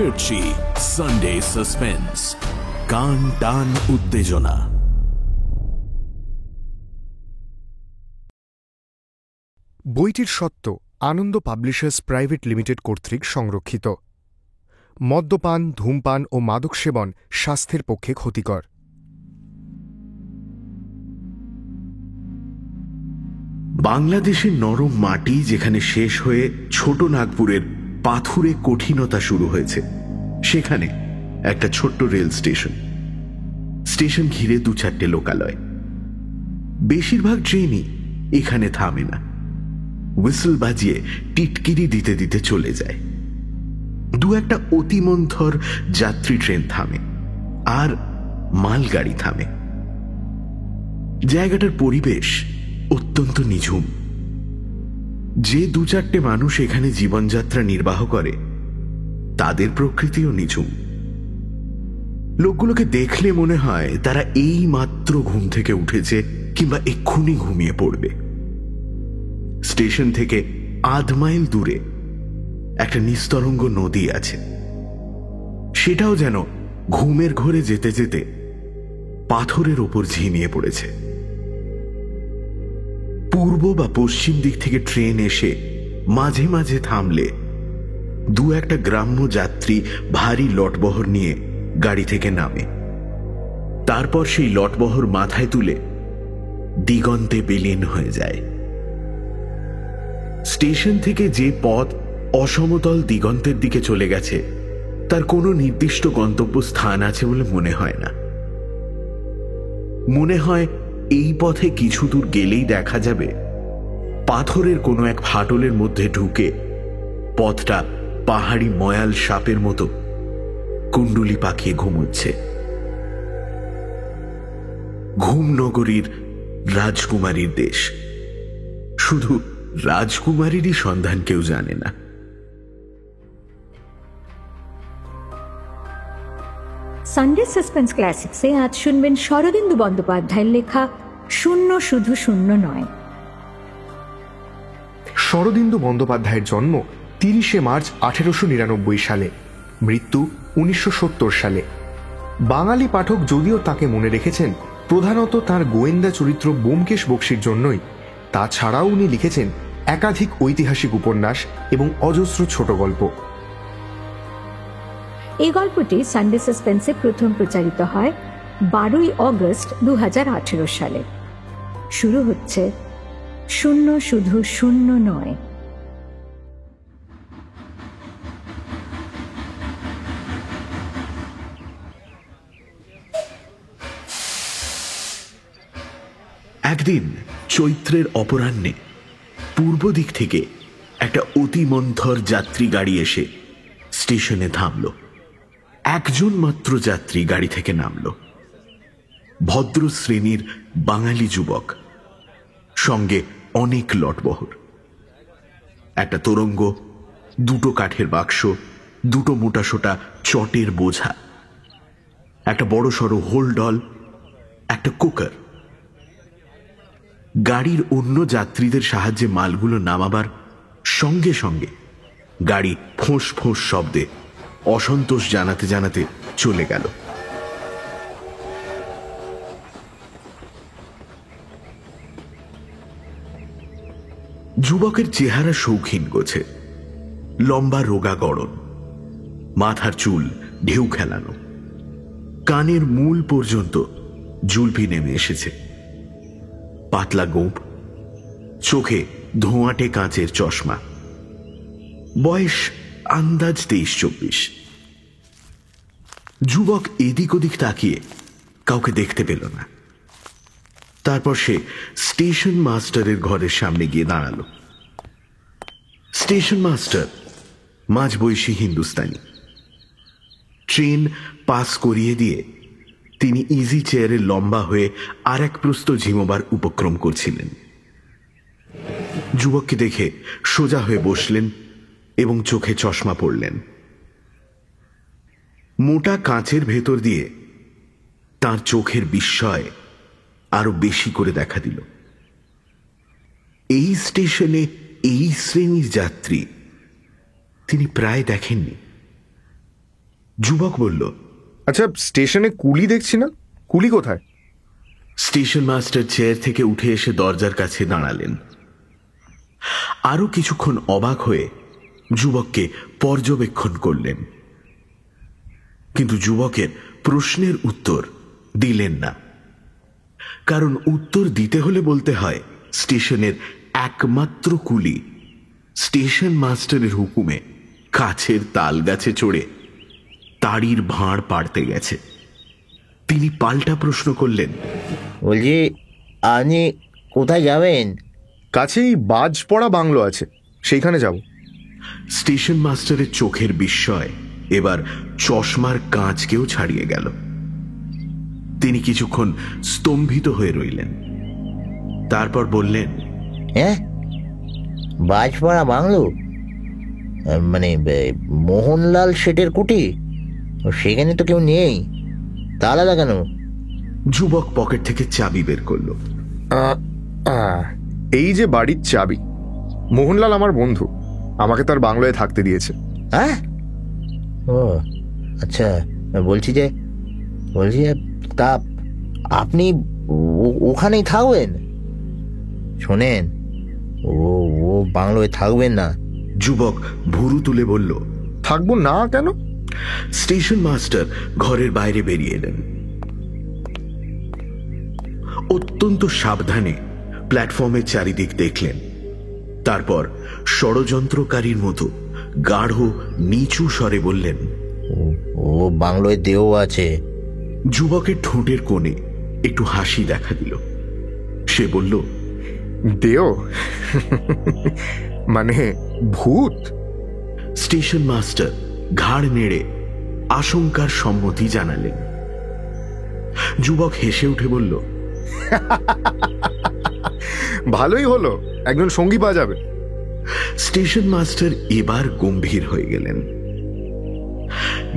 Mirchi Sunday suspense, কান টান উত্তেজনা। বইটির স্বত্ব আনন্দ পাবলিশার্স প্রাইভেট লিমিটেড কর্তৃক সংরক্ষিত। মদ্যপান, ধূমপান ও মাদক সেবন স্বাস্থ্যের পক্ষে ক্ষতিকর। বাংলাদেশের নরম মাটি যেখানে শেষ হয়ে ছোট নাগপুরের পাথুরে কঠিনতা শুরু হয়েছে, সেখানে একটা ছোট্ট রেল স্টেশন। স্টেশন ঘিরে 2-4টে লোকালয়। বেশিরভাগ ট্রেনই এখানে থামে না, হুইসল বাজিয়ে টিটকিরি দিতে দিতে চলে যায়। 2-একটা অতিমন্থর যাত্রী ট্রেন থামে, আর মালগাড়ি থামে। জায়গাটার পরিবেশ অত্যন্ত নিঝুম। যে 2-4টে মানুষ এখানে জীবনযাত্রা নির্বাহ করে, তাদের প্রকৃতিও নিঝুম। লোকগুলোকে দেখলে মনে হয় তারা এই মাত্র ঘুম থেকে উঠেছে কিংবা এক্ষুনি ঘুমিয়ে পড়বে। স্টেশন থেকে 1/2 মাইল দূরে একটা নিস্তরঙ্গ নদী আছে। সেটাও যেন ঘুমের ঘোরে যেতে যেতে পাথরের ওপর ঝিমিয়ে পড়েছে। পূর্ব বা পশ্চিম দিক থেকে ট্রেন এসে মাঝে মাঝে থামলে 2-একটা গ্রাম্য যাত্রী ভারী লটবহর নিয়ে গাড়ি থেকে নামে। তারপর সেই লটবহর মাথায় তুলে দিগন্তে বিলীন হয়ে যায়। স্টেশন থেকে যে পথ অসমতল দিগন্তের দিকে চলে গেছে, তার কোনো নির্দিষ্ট গন্তব্য স্থান আছে বলে মনে হয় না। মনে হয় এই পথে কিছু দূর গেলেই দেখা যাবে পাথরের কোনো এক ফাটলের মধ্যে ঢুকে পথটা পাহাড়ি ময়াল সাপের মতো কুণ্ডুলি পাকিয়ে ঘুমোচ্ছে। ঘুম নগরীর রাজকুমারীর দেশ। শুধু রাজকুমারীরই সন্ধান কেউ জানে না। সানডে সাসপেন্স ক্লাসিক্সে আজ শুনবেন শরদিন্দু বন্দ্যোপাধ্যায়ের লেখা শূন্য শুধু শূন্য নয়। শরদিন্দু বন্দ্যোপাধ্যায়ের জন্ম 30শে মার্চ 1899 সালে, মৃত্যু 1970 সালে। বাঙালি পাঠক যদিও তাকে মনে রেখেছেন প্রধানত তার গোয়েন্দা চরিত্র ব্যোমকেশ বক্সীর জন্যই, তাছাড়াও উনি লিখেছেন একাধিক ঐতিহাসিক উপন্যাস এবং অজস্র ছোট গল্প। এই গল্পটি সানডে সাসপেন্সে প্রথম প্রচারিত হয় 12ই অগস্ট 2018 সালে। শুরু হচ্ছে শূন্য শুধু শূন্য নয়। একদিন চৈত্রের অপরাহ্নে পূর্ব দিক থেকে একটা অতিমন্থর যাত্রী গাড়ি এসে স্টেশনে থামল। একজন মাত্র যাত্রী গাড়ি থেকে নামল, ভদ্র শ্রেণীর বাঙালি যুবক, সঙ্গে অনেক লটবহর। একটা তোরঙ্গ, 2টো কাঠের বাক্স, 2টো মোটাসোটা চটের বোঝা, একটা বড় সড়ো হোলডল, একটা কুকার। গাড়ির অন্য যাত্রীদের সাহায্যে মালগুলো নামাবার সঙ্গে সঙ্গে গাড়ি ফোঁস ফোঁস শব্দে অসন্তোষ জানাতে জানাতে চলে গেল। যুবকের চেহারা শৌখিন গোছে, লম্বা রোগা গড়ন, মাথার চুল ঢেউ খেলানো, কানের মূল পর্যন্ত জুলপি নেমে এসেছে, পাতলা গোঁপ, চোখে ধোঁয়াটে কাঁচের চশমা। বয়স আন্দাজ 23-24। যুবক এদিক ওদিক তাকিয়ে কাউকে দেখতে পেল না। তারপর সে স্টেশন মাস্টারের ঘরের সামনে গিয়ে দাঁড়াল। স্টেশন মাস্টার মাঝবয়সী হিন্দুস্তানি। ট্রেন পাস করিয়ে দিয়ে তিনি ইজি চেয়ারে লম্বা হয়ে আর এক প্রস্ত ঝিমোবার উপক্রম করছিলেন। যুবককে দেখে সোজা হয়ে বসলেন এবং চোখে চশমা পরলেন। মোটা কাঁচের ভেতর দিয়ে তার চোখের বিস্ময় আরো বেশি করে দেখা দিল। এই স্টেশনে এই শ্রেণীর যাত্রী তিনি প্রায় দেখেননি। যুবক বলল, আচ্ছা, স্টেশনে কুলি দেখছি না, কুলি কোথায়? স্টেশন মাস্টার চেয়ার থেকে উঠে এসে দরজার কাছে দাঁড়ালেন। আরো কিছুক্ষণ অবাক হয়ে যুবককে পর্যবেক্ষণ করলেন, কিন্তু যুবকের প্রশ্নের উত্তর দিলেন না। কারণ উত্তর দিতে হলে বলতে হয় স্টেশনের একমাত্র কুলি স্টেশন মাস্টারের হুকুমে কাছের তাল গাছে চড়ে তাড়ির ভাঁড় পাড়তে গেছে। তিনি পাল্টা প্রশ্ন করলেন, বলছি আপনি কোথায় যাবেন? কাছেই বাজপড়া বাংলো আছে, সেইখানে যাব। স্টেশন মাস্টারের চোখের বিস্ময় এবার চশমার কাঁচকেও ছাড়িয়ে গেল। তিনি কিছুক্ষণ স্তম্ভিত হয়ে রইলেন, তারপর বললেন, হ্যাঁ, বাজপাড়া বাংলো মানে মোহনলাল শেঠের কুটি? সেখানে তো কেউ নেই, তালা কেন? যুবক পকেট থেকে চাবি বের করলো। এই যে বাড়ির চাবি, মোহনলাল আমার বন্ধু, আমাকে তার বাংলোয় থাকতে দিয়েছে। হ্যাঁ, ও আচ্ছা। বলছি যে তা আপনি ওখানেই থাকবেন? শোনেন, ও বাংলোয় থাকবেন না। যুবক ভুরু তুলে বলল, থাকবো না কেন? স্টেশন মাস্টার ঘরের বাইরে বেরিয়ে এলেন। অত্যন্ত সাবধানে প্ল্যাটফর্মের চারিদিক দেখলেন, তারপর ষড়যন্ত্রকারীর মতো গাঢ় নিচু স্বরে বললেন, ও বাংলোয় দেও আছে। যুবকের ঠোঁটের কোণে একটু হাসি দেখা দিল। সে বলল, দেও? মানে ভূত? স্টেশন মাস্টার ঘাড় নেড়ে আশঙ্কার সম্মতি জানালেন। যুবক হেসে উঠে বলল, ভালোই হলো, একজন সঙ্গী পাওয়া যাবে। স্টেশন মাস্টার এবার গম্ভীর হয়ে গেলেন।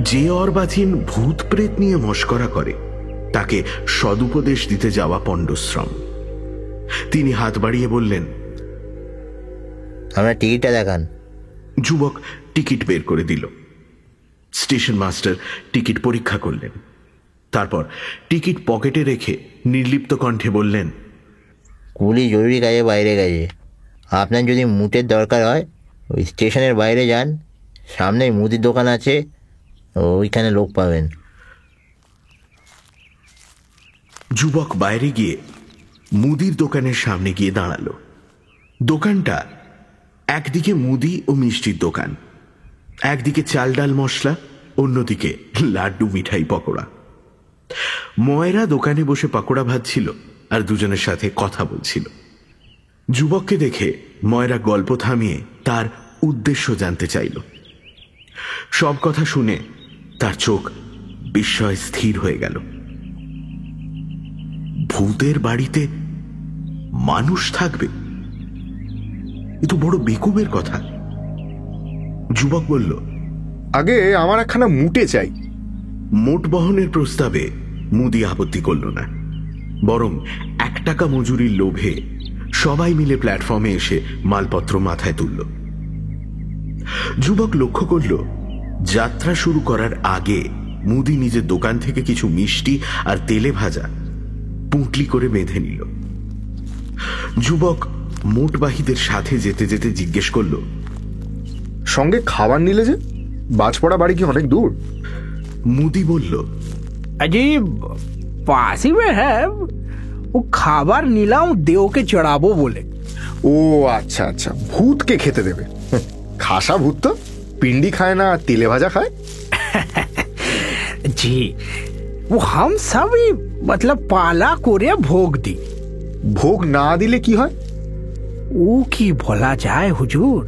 যে অর্বাচীন ভূত প্রেত নিয়ে মশকরা করে তাকে সদুপদেশ দিতে যাওয়া পণ্ডশ্রম। তিনি হাত বাড়িয়ে বললেন, আমরা টিকিটটা দেখান। যুবক টিকিট বের করে দিল। স্টেশন মাস্টার টিকিট পরীক্ষা করলেন, তারপর টিকিট পকেটে রেখে নির্লিপ্ত কণ্ঠে বললেন, কুলি জরুরি কাজে বাইরে গেছে, আপনার যদি মুটের দরকার হয় ওই স্টেশনের বাইরে যান, সামনে মুদির দোকান আছে, ওইখানে লোক পাবেন। যুবক বাইরে গিয়ে মুদির দোকানের সামনে গিয়ে দাঁড়ালো। দোকানটা একদিকে মুদি ও মিষ্টির দোকান, একদিকে চাল ডাল মশলা, অন্যদিকে লাড্ডু মিঠাই পকোড়া। ময়রা দোকানে বসে পকোড়া ভাজছিল আর দুজনের সাথে কথা বলছিল। যুবককে দেখে ময়রা গল্প থামিয়ে তার উদ্দেশ্য জানতে চাইল। সব কথা শুনে তার চোখ বিস্ময় স্থির হয়ে গেল। ভূতের বাড়িতে মানুষ থাকবে, এ তো বড় বেকুবের কথা। যুবক বলল, আগে আমার একখানা মুটে চাই। মোট বহনের প্রস্তাবে মুদি আপত্তি করল না, বরং 1 টাকা মজুরির লোভে সবাই মিলে প্ল্যাটফর্মে এসে মালপত্র মাথায় তুলল। যুবক লক্ষ্য করল, যাত্রা শুরু করার আগে মুদি নিজের দোকান থেকে কিছু মিষ্টি আর তেলে ভাজা পুঁটলি করে বেঁধে নিল। যুবক মোটবাহীদের সাথে যেতে যেতে জিজ্ঞেস করল, সঙ্গে খাবার নিলে যে? বাজপড়া বাড়ি কি অনেক দূর? মুদি বলল, अजी पास ही में है, वो খাবার নিলাম দেওকে চড়াবো বলে। ও আচ্ছা আচ্ছা, ভূতকে খেতে দেবে? খাসা ভূত তো, পিন্ডি খায় না, তেলে ভাজা খায়। जी वो हम सभी मतलब পালা করে ভোগ দিই। ভোগ না দিলে কি হয়? ও কি বলা যায় হুজুর,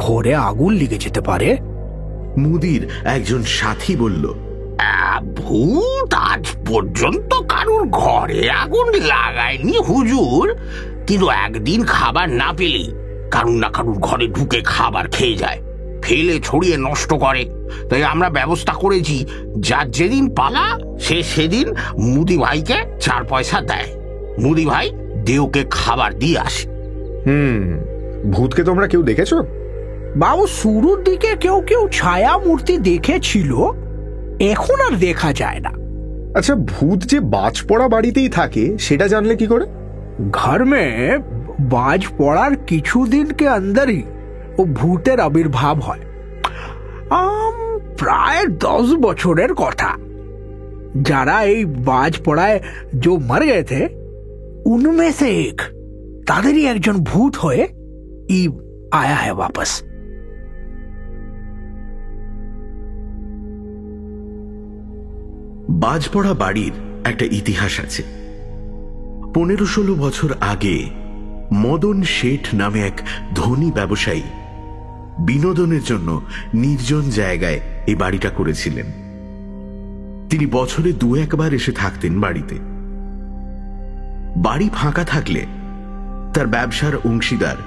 ঘরে আগুন লেগে যেতে পারে। মুদির একজন সাথী বলল, ভূত আজ পর্যন্ত কারুর ঘরে আগুন লাগায়নি হুজুর, কিন্তু একদিন খাবার না পেলে কারুর না কারুর ঘরে ঢুকে খাবার খেয়ে যায়, ফেলে ছড়িয়ে নষ্ট করে। তাই আমরা ব্যবস্থা করেছি, যার যেদিন পালা সে সেদিন মুদি ভাইকে 4 পয়সা দেয়, মুদি ভাই দেওকে খাবার দিয়ে আসে। ভূতকে তোমরা কেউ দেখেছো? বাবু শুরুর দিকে কেউ কেউ ছায়া মূর্তি দেখেছিল, এখন আর দেখা যায় না। আচ্ছা, ভূত যে বাজ পড়া বাড়িতেই থাকে সেটা জানলে কি করে? घर में बाज पड़ार কিছুদিন के अंदर ही वो ভূতের আবির্ভাব হয়। প্রায় 10 বছরের কথা। যারা এই বাজ পড়ায় जो मर गए थे उनमें से एक তাদেরই একজন ভূত হয়ে आया है वापस। বাজপড়া বাড়ির একটা ইতিহাস আছে। 15-16 বছর আগে মদন শেঠ নামে এক ধনী ব্যবসায়ী বিনোদনের জন্য নির্জন জায়গায় এই বাড়িটা করেছিলেন। তিনি বছরে 2-1 বার এসে থাকতেন বাড়িতে। বাড়ি ফাঁকা থাকলে তার ব্যবসার অংশীদার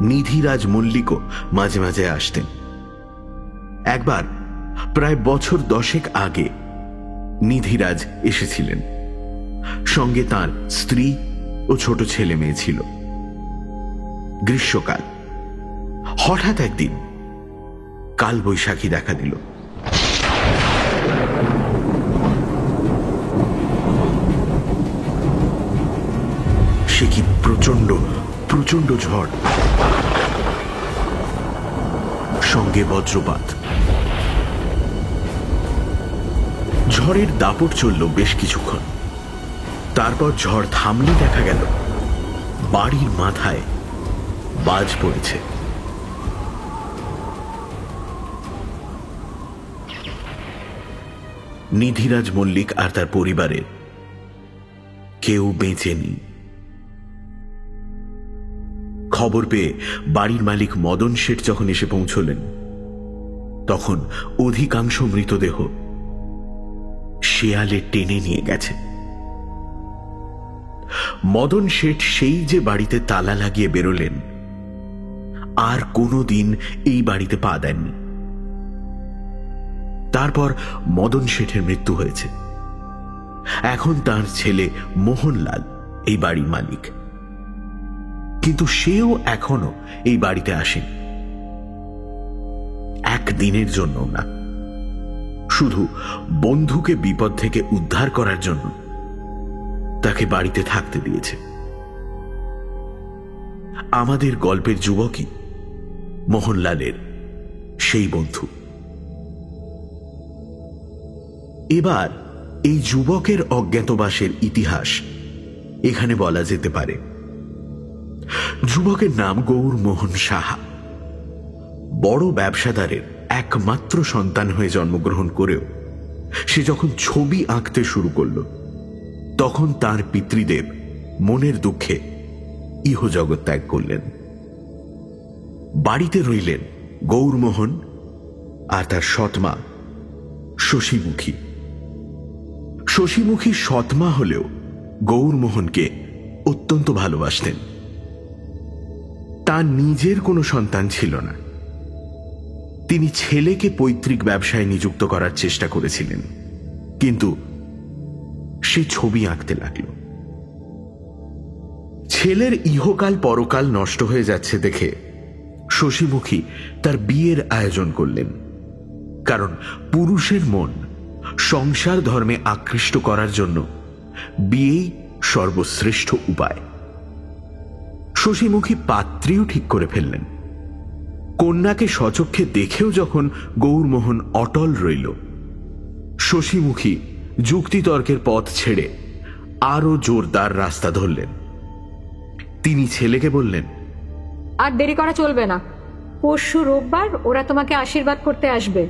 নিধিরাজ মল্লিকও মাঝে মাঝে আসতেন। একবার প্রায় বছর 10 আগে নিধিরাজ এসেছিলেন, সঙ্গে তার স্ত্রী ও ছোট ছেলে মেয়ে ছিল। গ্রীষ্মকাল। হঠাৎ একদিন কালবৈশাখী দেখা দিল। সে কি প্রচন্ড প্রচন্ড ঝড়, সঙ্গে বজ্রপাত। ঝড়ের দাপট চলল বেশ কিছুক্ষণ। তারপর ঝড় থামলে দেখা গেল বাড়ির মাথায় বাজ পড়েছে। নিধিরাজ মল্লিক আর তার পরিবারের কেউ বেঁচে নেই। খবর পেয়ে বাড়ির মালিক মদন শেঠ যখন এসে পৌঁছলেন, তখন অধিকাংশ মৃতদেহ শেয়ালে টেনে নিয়ে গেছে। মদন শেঠ সেই যে বাড়িতে তালা লাগিয়ে বেরোলেন, আর কোনোদিন এই বাড়িতে পা দেননি। তারপর মদন শেঠের মৃত্যু হয়েছে। এখন তার ছেলে মোহনলাল এই বাড়ির মালিক, কিন্তু সেও এখনো এই বাড়িতে আসেন। একদিনের জন্য না, শুধু বন্ধুকে বিপদ থেকে উদ্ধার করার জন্য তাকে বাড়িতে থাকতে দিয়েছে। আমাদের গল্পের যুবকই মোহনলালের সেই বন্ধু। এবার এই যুবকের অজ্ঞাতবাসের ইতিহাস এখানে বলা যেতে পারে। যুবকের নাম গৌরমোহন সাহা। বড় ব্যবসাদারের একমাত্র সন্তান হয়ে জন্মগ্রহণ করেও সে যখন ছবি আঁকতে শুরু করল, তখন তার পিতৃদেব মনের দুঃখে ইহজগৎ ত্যাগ করলেন। বাড়িতে রইলেন গৌরমোহন আর তার সৎমা শশীমুখী। শশীমুখী সৎমা হলেও গৌরমোহনকে অত্যন্ত ভালোবাসতেন। তার নিজের কোনো সন্তান ছিল না। তিনি ছেলেকে পৈতৃক ব্যবসায় নিযুক্ত করার চেষ্টা করেছিলেন, কিন্তু সে ছবি আঁকতে লাগল। ছেলের ইহকাল পরকাল নষ্ট হয়ে যাচ্ছে দেখে শশীমুখী তার বিয়ের আয়োজন করলেন, কারণ পুরুষের মন সংসার ধর্মে আকৃষ্ট করার জন্য বিয়েই সর্বশ্রেষ্ঠ উপায়। শশীমুখী পাত্রীও ঠিক করে ফেললেন। কন্যাকে স্বচক্ষে দেখেও যখন গৌরমোহন অটল রইল, শশীমুখী যুক্তিতর্কের পথ ছেড়ে আরো জোরদার রাস্তা ধরলেন। তিনি ছেলেকে বললেন, আর দেরি করা চলবে না। পরশু রোববার ওরা তোমাকে আশীর্বাদ করতে আসবে।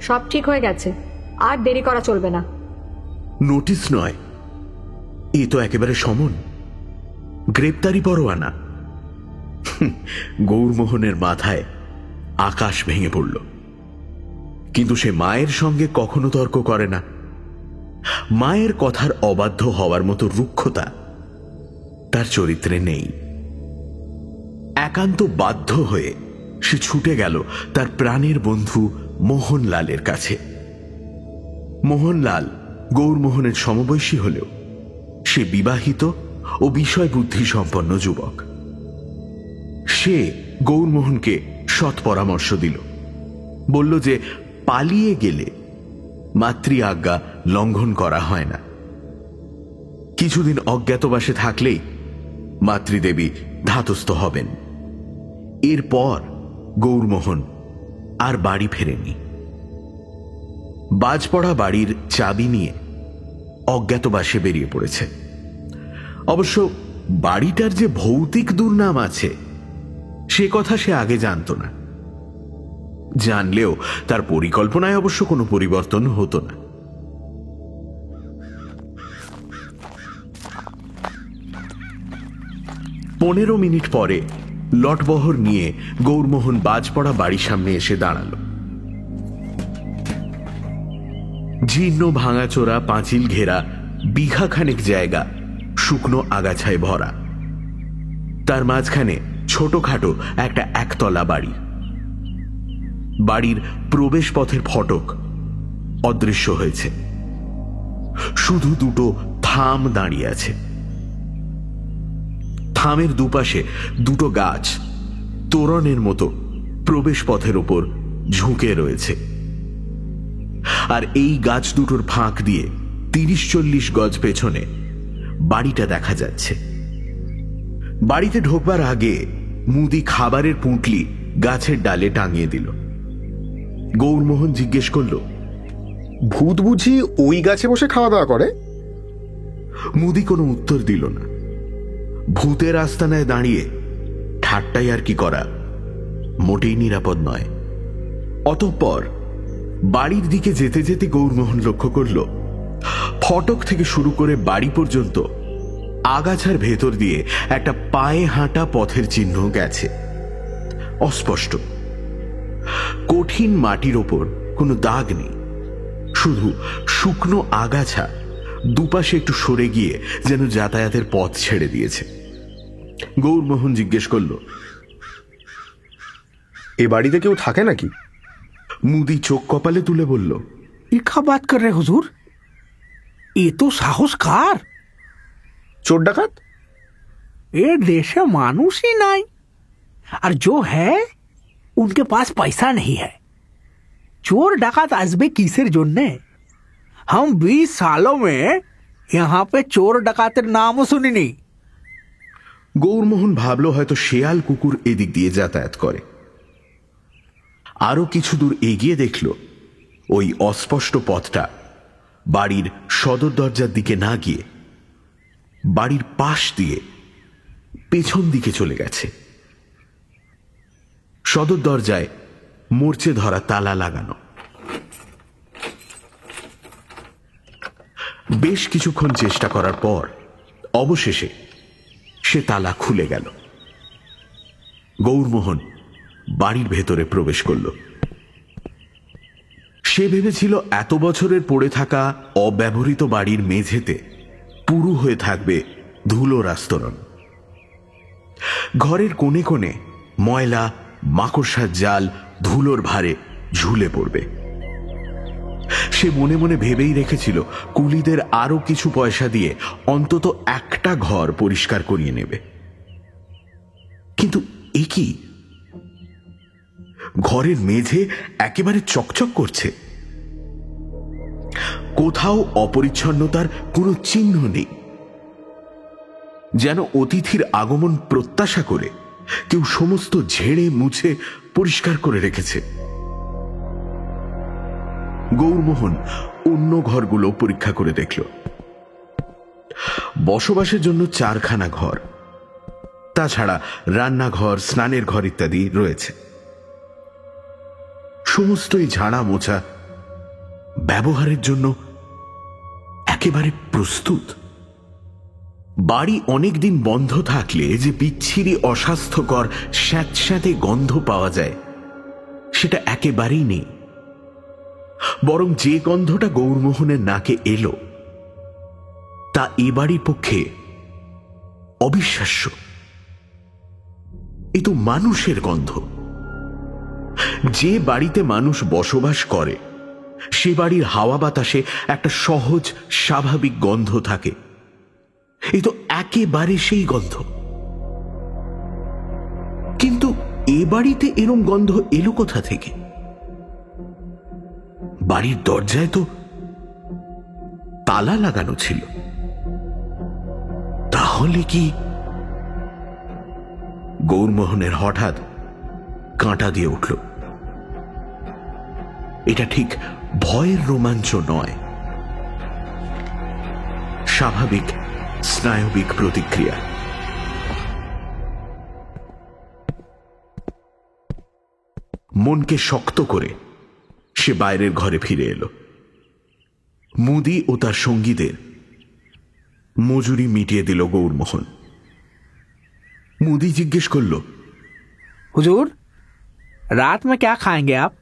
সব ঠিক হয়ে গেছে, আর দেরি করা চলবে না। নোটিস নয়, এ তো একেবারে সমন, গ্রেপ্তারি পরোয়ানা। গৌরমোহনের মাথায় আকাশ ভেঙে পড়ল, কিন্তু সে মায়ের সঙ্গে কখনো তর্ক করে না। মায়ের কথার অবাধ্য হওয়ার মতো রুক্ষতা তার চরিত্রে নেই। একান্ত বাধ্য হয়ে সে ছুটে গেল তার প্রাণের বন্ধু মোহনলালের কাছে। মোহনলাল গৌরমোহনের সমবয়সী হলেও সে বিবাহিত ও বিষয় বুদ্ধি সম্পন্ন যুবক। সে গৌরমোহনকে সৎ পরামর্শ দিল। বলল যে পালিয়ে গেলে মাতৃ আজ্ঞা লঙ্ঘন করা হয় না, কিছুদিন অজ্ঞাতবাসে থাকলেই মাতৃদেবী ধাতস্থ হবেন। এরপর গৌরমোহন আর বাড়ি ফেরেনি। বাজপড়া বাড়ির চাবি নিয়ে অজ্ঞাতবাসে বেরিয়ে পড়েছে। অবশ্য বাড়িটার যে ভৌতিক দুর্নাম আছে সে কথা সে আগে জানত না, জানলেও তার পরিকল্পনায় অবশ্য কোনো পরিবর্তন হতো না। পনেরো মিনিট পরে লটবহর নিয়ে গৌরমোহন বাজপড়া বাড়ির সামনে এসে দাঁড়াল। জীর্ণ ভাঙাচোরা পাঁচিল ঘেরা বিঘাখানেক জায়গা শুকনো আগাছায় ভরা, তার মাঝখানে ছোটখাটো একটা একতলা বাড়ি। বাড়ির প্রবেশ পথের ফটক অদৃশ্য হয়েছে, শুধু দুটো থাম দাঁড়িয়ে আছে। থামের দুপাশে দুটো গাছ তোরণের মতো প্রবেশ পথের ওপর ঝুঁকে রয়েছে, আর এই গাছ দুটোর ফাঁক দিয়ে ৩০-৪০ গজ পেছনে বাড়িটা দেখা যাচ্ছে। বাড়িতে ঢোকবার আগে মুদি খাবারের পুঁটলি গাছের ডালে টাঙিয়ে দিল। গৌরমোহন জিজ্ঞেস করল, ভূত বুঝি ওই গাছে বসে খাওয়া দাওয়া করে? মুদি কোনো উত্তর দিল না। ভূতের আস্তানায় দাঁড়িয়ে ঠাট্টাই আর কি করা মোটেই নিরাপদ নয়। অতঃপর বাড়ির দিকে যেতে যেতে গৌরমোহন লক্ষ্য করল ফটক থেকে শুরু করে বাড়ি পর্যন্ত আগাছার ভেতর দিয়ে একটা পায়ে হাঁটা পথের চিহ্ন গেছে, অস্পষ্ট। কঠিন মাটির ওপর কোনো দাগ নেই, শুধু শুকনো আগাছা দুপাশে একটু সরে গিয়ে যেন যাতায়াতের পথ ছেড়ে দিয়েছে। গৌরমোহন জিজ্ঞেস করল, এ বাড়িতে কেউ থাকে নাকি? মুদি চোখ কপালে তুলে বলল, ইকা বাত কর রে হুজুর, এ তো সাহস কার? চোর ডাকাত? এ দেশে মানুষ ही नहीं, और जो है उनके पास पैसा नहीं है। चोर डाकात आजबे किसेर जोन्ने? हम 20 सालों में यहाँ पे चोर डाकातेर नामও শুনিনি। গৌরমোহন ভাবল হয়তো শেয়াল কুকুর এদিক দিয়ে যাতায়াত করে। আরো কিছু দূর এগিয়ে দেখল ওই অস্পষ্ট পথটা বাড়ির সদর দরজার দিকে না গিয়ে বাড়ির পাশ দিয়ে পেছন দিকে চলে গেছে। সদর দরজায় মরচে ধরা তালা লাগানো। বেশ কিছুক্ষণ চেষ্টা করার পর অবশেষে সে তালা খুলে গেল। গৌরমোহন বাড়ির ভেতরে প্রবেশ করল। সে ভেবেছিল এত বছরের পড়ে থাকা অব্যবহৃত বাড়ির মেঝেতে পুরু হয়ে থাকবে ধুলোর আস্তরণ। ঘরের কোণে কোণে ময়লা মাকড়সার জাল ধুলোর ভারে ঝুলে পড়বে। সে মনে মনে ভেবেই রেখেছিল কুলিদের আরো কিছু পয়সা দিয়ে অন্তত একটা ঘর পরিষ্কার করিয়ে নেবে। কিন্তু এ কি? ঘরের মেঝে একেবারে চকচক করছে, কোথাও অপরিচ্ছন্নতার কোনো চিহ্ন নেই, যেন অতিথির আগমন প্রত্যাশা করে কেউ সমস্ত ঝেড়ে মুছে পরিষ্কার করে রেখেছে। গৌরমোহন অন্য ঘরগুলো পরীক্ষা করে দেখল। বসবাসের জন্য 4খানা ঘর, তাছাড়া রান্নাঘর, স্নানের ঘর ইত্যাদি রয়েছে। সমস্তই ঝাড়া মোছা, ব্যবহারের জন্য একেবারে প্রস্তুত। বাড়ি অনেকদিন বন্ধ থাকলে যে বিচ্ছিরি অস্বাস্থ্যকর স্যাঁতস্যাঁতে গন্ধ পাওয়া যায় সেটা একেবারেই নেই। বরং যে গন্ধটা গৌরমোহনের নাকে এলো তা এ বাড়ির পক্ষে অবিশ্বাস্য। এ তো মানুষের গন্ধ। যে বাড়িতে মানুষ বসবাস করে সে বাড়ির হাওয়া বাতাসে একটা সহজ স্বাভাবিক গন্ধ থাকে। এ তো একেবারে সেই গন্ধ। কিন্তু এ বাড়িতে এরম গন্ধ এলো কোথা থেকে? বাড়ির দরজায় তো তালা লাগানো ছিল। তাহলে কি? গৌরমোহনের হঠাৎ কাঁটা দিয়ে উঠল। এটা ঠিক ভয়ের রোমাঞ্চ নয়, স্বাভাবিক স্নায়বিক প্রতিক্রিয়া। মনকে শক্ত করে সে বাইরের ঘরে ফিরে এলো। মুদি ও তার সঙ্গীদের মজুরি মিটিয়ে দিল গৌরমোহন। মুদি জিজ্ঞেস করল, हुजूर, रात में क्या खाएंगे आप?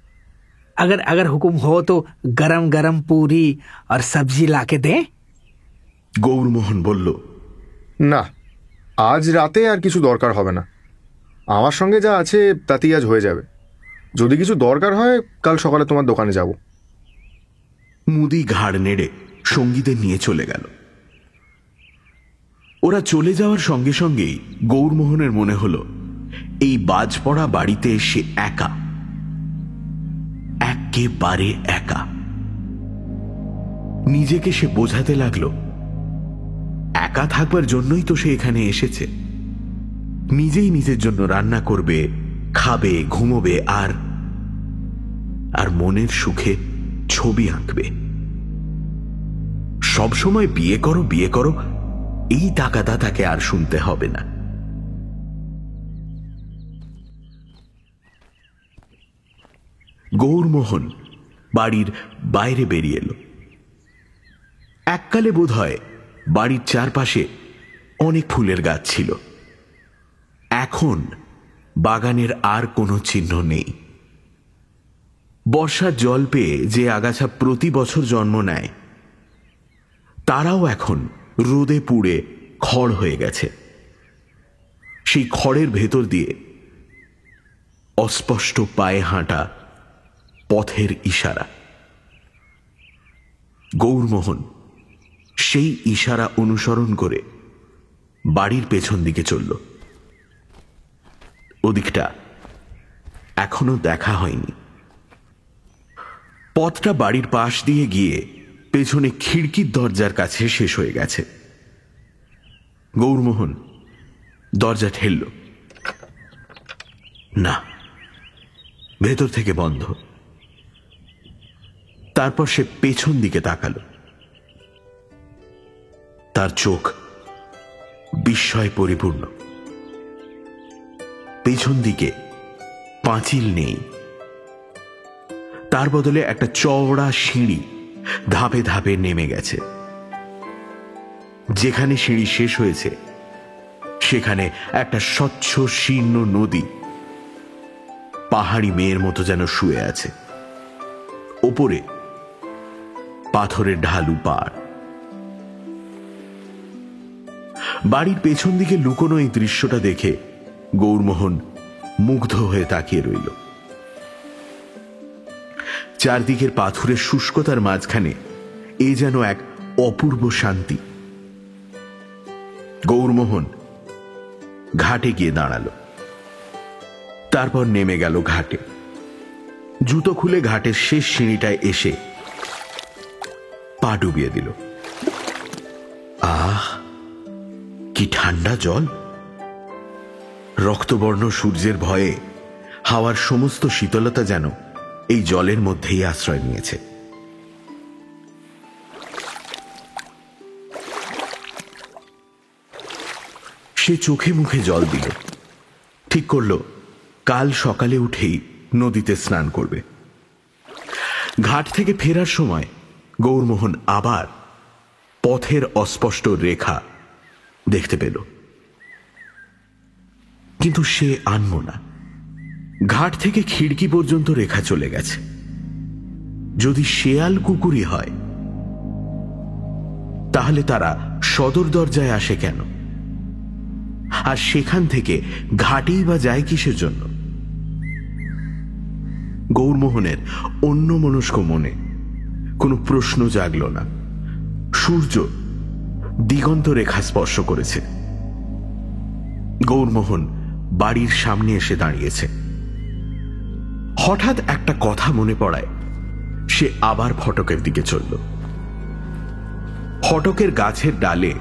अगर अगर हुक्म हो तो गरम गरम पूरी और सब्जी लाके दें। গৌরমোহন বলল, না, আজ রাতে আর কিছু দরকার হবে না। আমার সঙ্গে যা আছে তাতেই আজ হয়ে যাবে। যদি কিছু দরকার হয় কাল সকালে তোমার দোকানে যাব। মুদি ঘাড় নেড়ে সঙ্গীদের নিয়ে চলে গেল। ওরা চলে যাওয়ার সঙ্গে সঙ্গেই গৌরমোহনের মনে হলো এই বাজ পড়া বাড়িতে সে একা, একেবারে একা। নিজেকে সে বোঝাতে লাগলো একা থাকবার জন্যই তো সে এখানে এসেছে। নিজেই নিজের জন্য রান্না করবে, খাবে, ঘুমোবে, আর মনের সুখে ছবি আঁকবে। সবসময় বিয়ে করো বিয়ে করো এই তাগাদা তাকে আর শুনতে হবে না। গৌরমোহন বাড়ির বাইরে বেরিয়ে এলো। এককালে বোধহয় বাড়ির চারপাশে অনেক ফুলের গাছ ছিল। এখন বাগানের আর কোনো চিহ্ন নেই। বর্ষার জল পেয়ে যে আগাছা প্রতি বছর জন্ম নেয় তারাও এখন রোদে পুড়ে খড় হয়ে গেছে। সেই খড়ের ভেতর দিয়ে অস্পষ্ট পায়ে হাঁটা পথের ইশারা। গৌরমোহন সেই ইশারা অনুসরণ করে বাড়ির পেছন দিকে চলল। ওদিকটা এখনো দেখা হয়নি। পথটা বাড়ির পাশ দিয়ে গিয়ে পেছনে খিড়কির দরজার কাছে শেষ হয়ে গেছে। গৌরমোহন দরজা ঠেলল। না, ভেতর থেকে বন্ধ। তারপর সে পেছন দিকে তাকালো। তার চোখ বিস্ময় পরিপূর্ণ। পেছন দিকে পাঁচিল নেই, তার বদলে একটা চওড়া সিঁড়ি ধাপে ধাপে নেমে গেছে। যেখানে সিঁড়ি শেষ হয়েছে সেখানে একটা স্বচ্ছ শীর্ণ নদী পাহাড়ি মেয়ের মতো যেন শুয়ে আছে। ওপরে পাথরের ঢালু পাড়। বাড়ির পেছন দিকে লুকোনো এই দৃশ্যটা দেখে গৌরমোহন মুগ্ধ হয়ে তাকিয়ে রইল। চারদিকের পাথরের শুষ্কতার মাঝখানে এ যেন এক অপূর্ব শান্তি। গৌরমোহন ঘাটে গিয়ে দাঁড়ালো। তারপর নেমে গেল ঘাটে। জুতো খুলে ঘাটের শেষ সিঁড়িটায় এসে পা ডুবিয়ে দিল। আহ, কি ঠান্ডা জল! রক্তবর্ণ সূর্যের ভয়ে হাওয়ার সমস্ত শীতলতা যেন এই জলের মধ্যেই আশ্রয় নিয়েছে। সে চোখে মুখে জল দিল। ঠিক করল কাল সকালে উঠেই নদীতে স্নান করবে। ঘাট থেকে ফেরার সময় গৌরমোহন আবার পথের অস্পষ্ট রেখা দেখতে পেল, কিন্তু সে আনব না। ঘাট থেকে খিড়কি পর্যন্ত রেখা চলে গেছে। যদি শেয়াল কুকুরই হয় তাহলে তারা সদর দরজায় আসে কেন? আর সেখান থেকে ঘাটেই বা যায় কিসের জন্য? গৌরমোহনের অন্যমনস্ক মনে কোনো প্রশ্ন জাগল না। সূর্য দিগন্ত রেখা স্পর্শ করেছে। গৌরমোহন বাড়ির সামনে এসে দাঁড়িয়েছে। হঠাৎ একটা কথা মনে পড়ায় সে আবার ফটকের দিকে চলল। ফটকের গাছের ডালে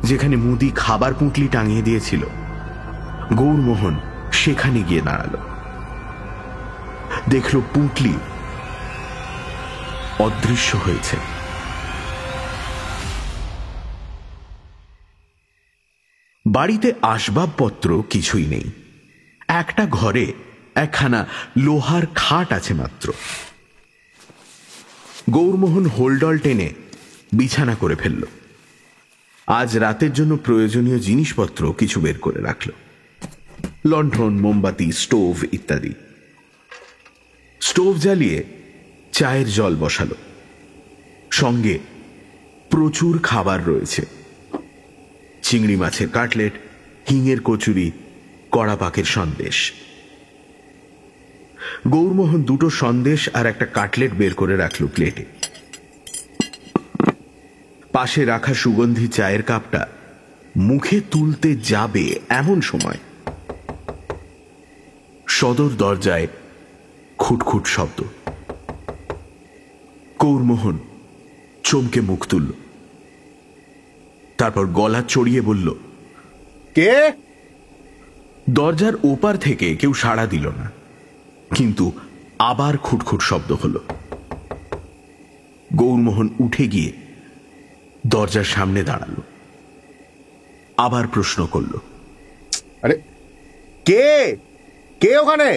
যেখানে মুদি খাবার পুঁটলি টাঙিয়ে দিয়েছিল, গৌরমোহন সেখানে গিয়ে দাঁড়ালো। দেখল পুঁটলি অদৃশ্য হয়েছে। বাড়িতে আসবাবপত্র কিছুই নেই। একটা ঘরে একখানা লোহার খাট আছে মাত্র। গৌরমোহন হোলডল টেনে বিছানা করে ফেলল। আজ রাতের জন্য প্রয়োজনীয় জিনিসপত্র কিছু বের করে রাখল, লণ্ঠন, মোমবাতি, স্টোভ ইত্যাদি। স্টোভ জ্বালিয়ে চায়ের জল বসালো। সঙ্গে প্রচুর খাবার রয়েছে, চিংড়ি মাছের কাটলেট, হিঙের কচুরি, কড়া পাকের সন্দেশ। গৌরমোহন দুটো সন্দেশ আর একটা কাটলেট বের করে রাখল প্লেটে। পাশে রাখা সুগন্ধি চায়ের কাপটা মুখে তুলতে যাবে এমন সময় সদর দরজায় খুটখুট শব্দ। গৌরমোহন চমকে মুখ তুলল, তারপর গলা চড়িয়ে বলল, কে? দরজার ওপার থেকে কেউ সাড়া দিল না, কিন্তু আবার খুটখুট শব্দ হল। গৌরমোহন উঠে গিয়ে দরজার সামনে দাঁড়াল। আবার প্রশ্ন করল, আরে কে? কে ওখানে?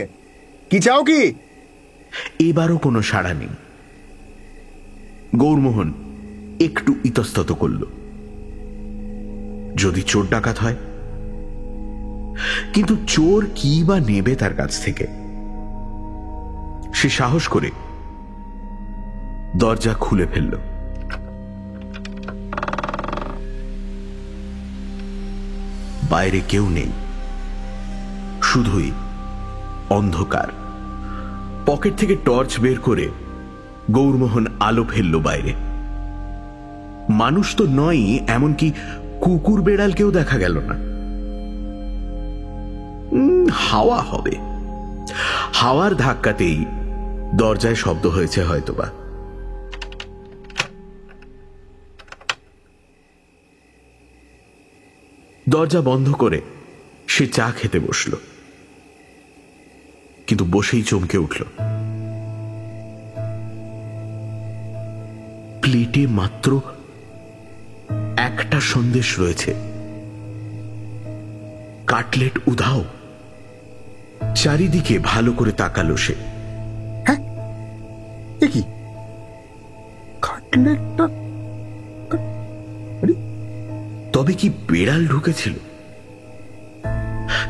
কি চাও কি? এবারও কোনো সাড়া নেই। গৌরমোহন একটু ইতস্তত করল, যদি চোর ডাকাত হয়। কিন্তু চোর কি বা নেবে তার কাছ থেকে? সে সাহস করে দরজা খুলে ফেলল। বাইরে কেউ নেই, শুধুই অন্ধকার। পকেট থেকে টর্চ বের করে গৌরমোহন আলো ফেলল বাইরে। মানুষ তো নয়ই, এমনকি কুকুর বেড়ালকেও দেখা গেল না। হাওয়া হবে। হাওয়ার ধাক্কাতেই দরজায় শব্দ হয়েছে হয়তোবা। দরজা বন্ধ করে সে চা খেতে বসল, কিন্তু বসেই চমকে উঠল। প্লেটে মাত্র একটা সন্দেশ রয়েছে, কাটলেট উধাও। চারিদিকে ভালো করে তাকালো সে। হ্যাঁ, এ কি? কাটলেটটা তবে কি বেড়াল ঢুকেছিল?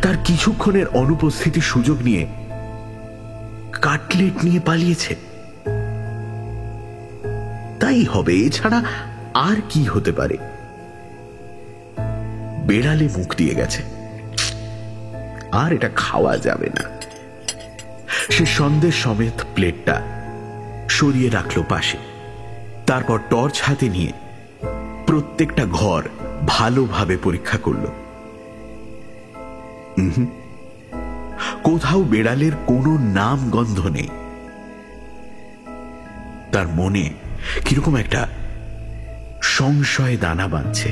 তার কিছুক্ষণের অনুপস্থিতির সুযোগ নিয়ে কাটলেট নিয়ে পালিয়েছে? তাই হবে, এছাড়া আর কি হতে পারে? বেড়ালে মুখ দিয়ে গেছে, আর এটা খাওয়া যাবে না। সে সন্দেশ সমেত প্লেটটা সরিয়ে রাখলো পাশে। তারপর টর্চ হাতে নিয়ে প্রত্যেকটা ঘর ভালোভাবে পরীক্ষা করল। কোথাও বেড়ালের কোনো নাম গন্ধ নেই। তার মনে কিরকম একটা সংশয় দানা বাঁধছে।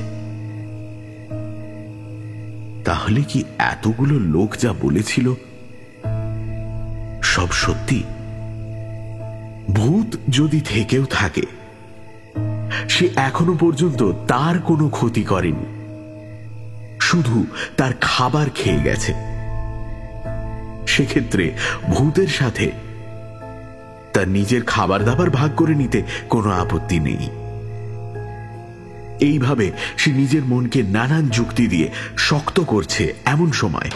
তাহলে কি এতগুলো লোক যা বলেছিল সব সত্যি? ভূত যদি থেকেও থাকে, সে এখনো পর্যন্ত তার কোনো ক্ষতি করেনি, শুধু তার খাবার খেয়ে গেছে। সেক্ষেত্রে ভূতের সাথে তার নিজের খাবার দাবার ভাগ করে নিতে কোনো আপত্তি নেই। এইভাবে সে নিজের মনকে নানান যুক্তি দিয়ে শক্ত করছে এমন সময়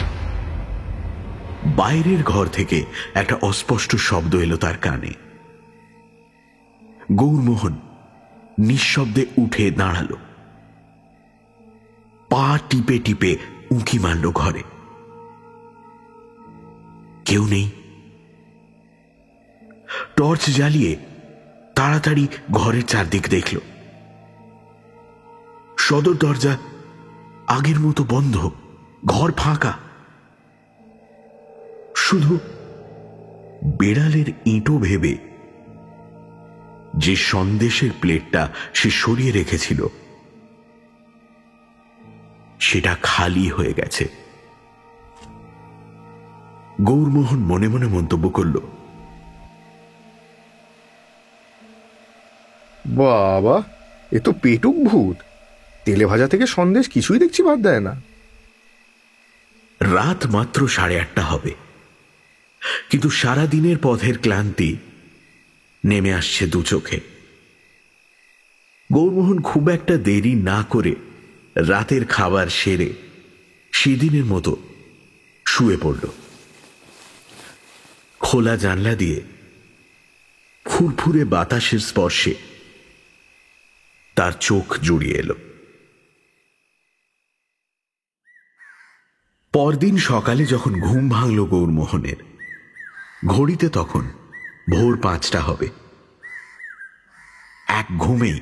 বাইরের ঘর থেকে একটা অস্পষ্ট শব্দ এলো তার কানে। গৌরমোহন নিঃশব্দে উঠে দাঁড়াল, পা টিপে টিপে উঁকি মারল ঘরে। কেউ নেই। টর্চ জ্বালিয়ে তাড়াতাড়ি ঘরের চারদিক দেখল। সদর দরজা আগের মতো বন্ধ, ঘর ফাঁকা। শুধু বেড়ালের ইঁটো ভেবে যে সন্দেশের প্লেটটা সে সরিয়ে রেখেছিল সেটা খালি হয়ে গেছে। গৌরমোহন মনে মনে মন্তব্য করল, বাবা, এ তো পেটুক ভূত। তেলে ভাজা থেকে সন্দেশ কিছুই দেখছি বাদ দেয় না। রাত মাত্র 8:30 হবে, কিন্তু সারাদিনের পথের ক্লান্তি নেমে আসছে দু চোখে। গৌরমোহন খুব একটা দেরি না করে রাতের খাবার সেরে সেদিনের মতো শুয়ে পড়ল। খোলা জানলা দিয়ে ফুরফুরে বাতাসের স্পর্শে তার চোখ জুড়িয়ে এলো। পরদিন সকালে যখন ঘুম ভাঙল গৌরমোহনের, ঘড়িতে তখন ভোর 5টা হবে। এক ঘুমেই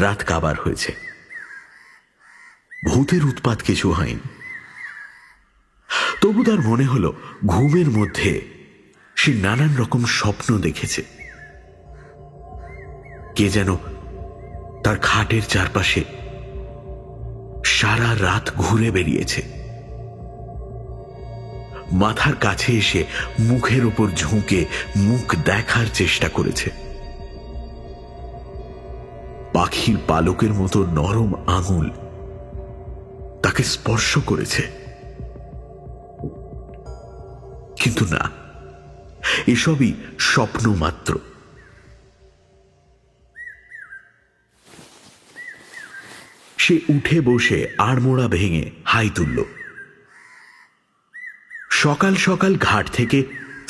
রাত কাবার হয়েছে। ভূতের উৎপাত কিছু হয়নি। তবু তার মনে হলো ঘুমের মধ্যে সে নানান রকম স্বপ্ন দেখেছে। কে যেন তার খাটের চারপাশে সারা রাত ঘুরে বেরিয়েছে, মাথার কাছে এসে মুখের উপর ঝুঁকে মুখ দেখার চেষ্টা করেছে। পাখির পালকের মতো নরম আঙুল তাকে স্পর্শ করেছে। কিন্তু না, এসবই স্বপ্ন মাত্র। সে উঠে বসে আড়মোড়া ভেঙে হাই তুলল। সকাল সকাল ঘাট থেকে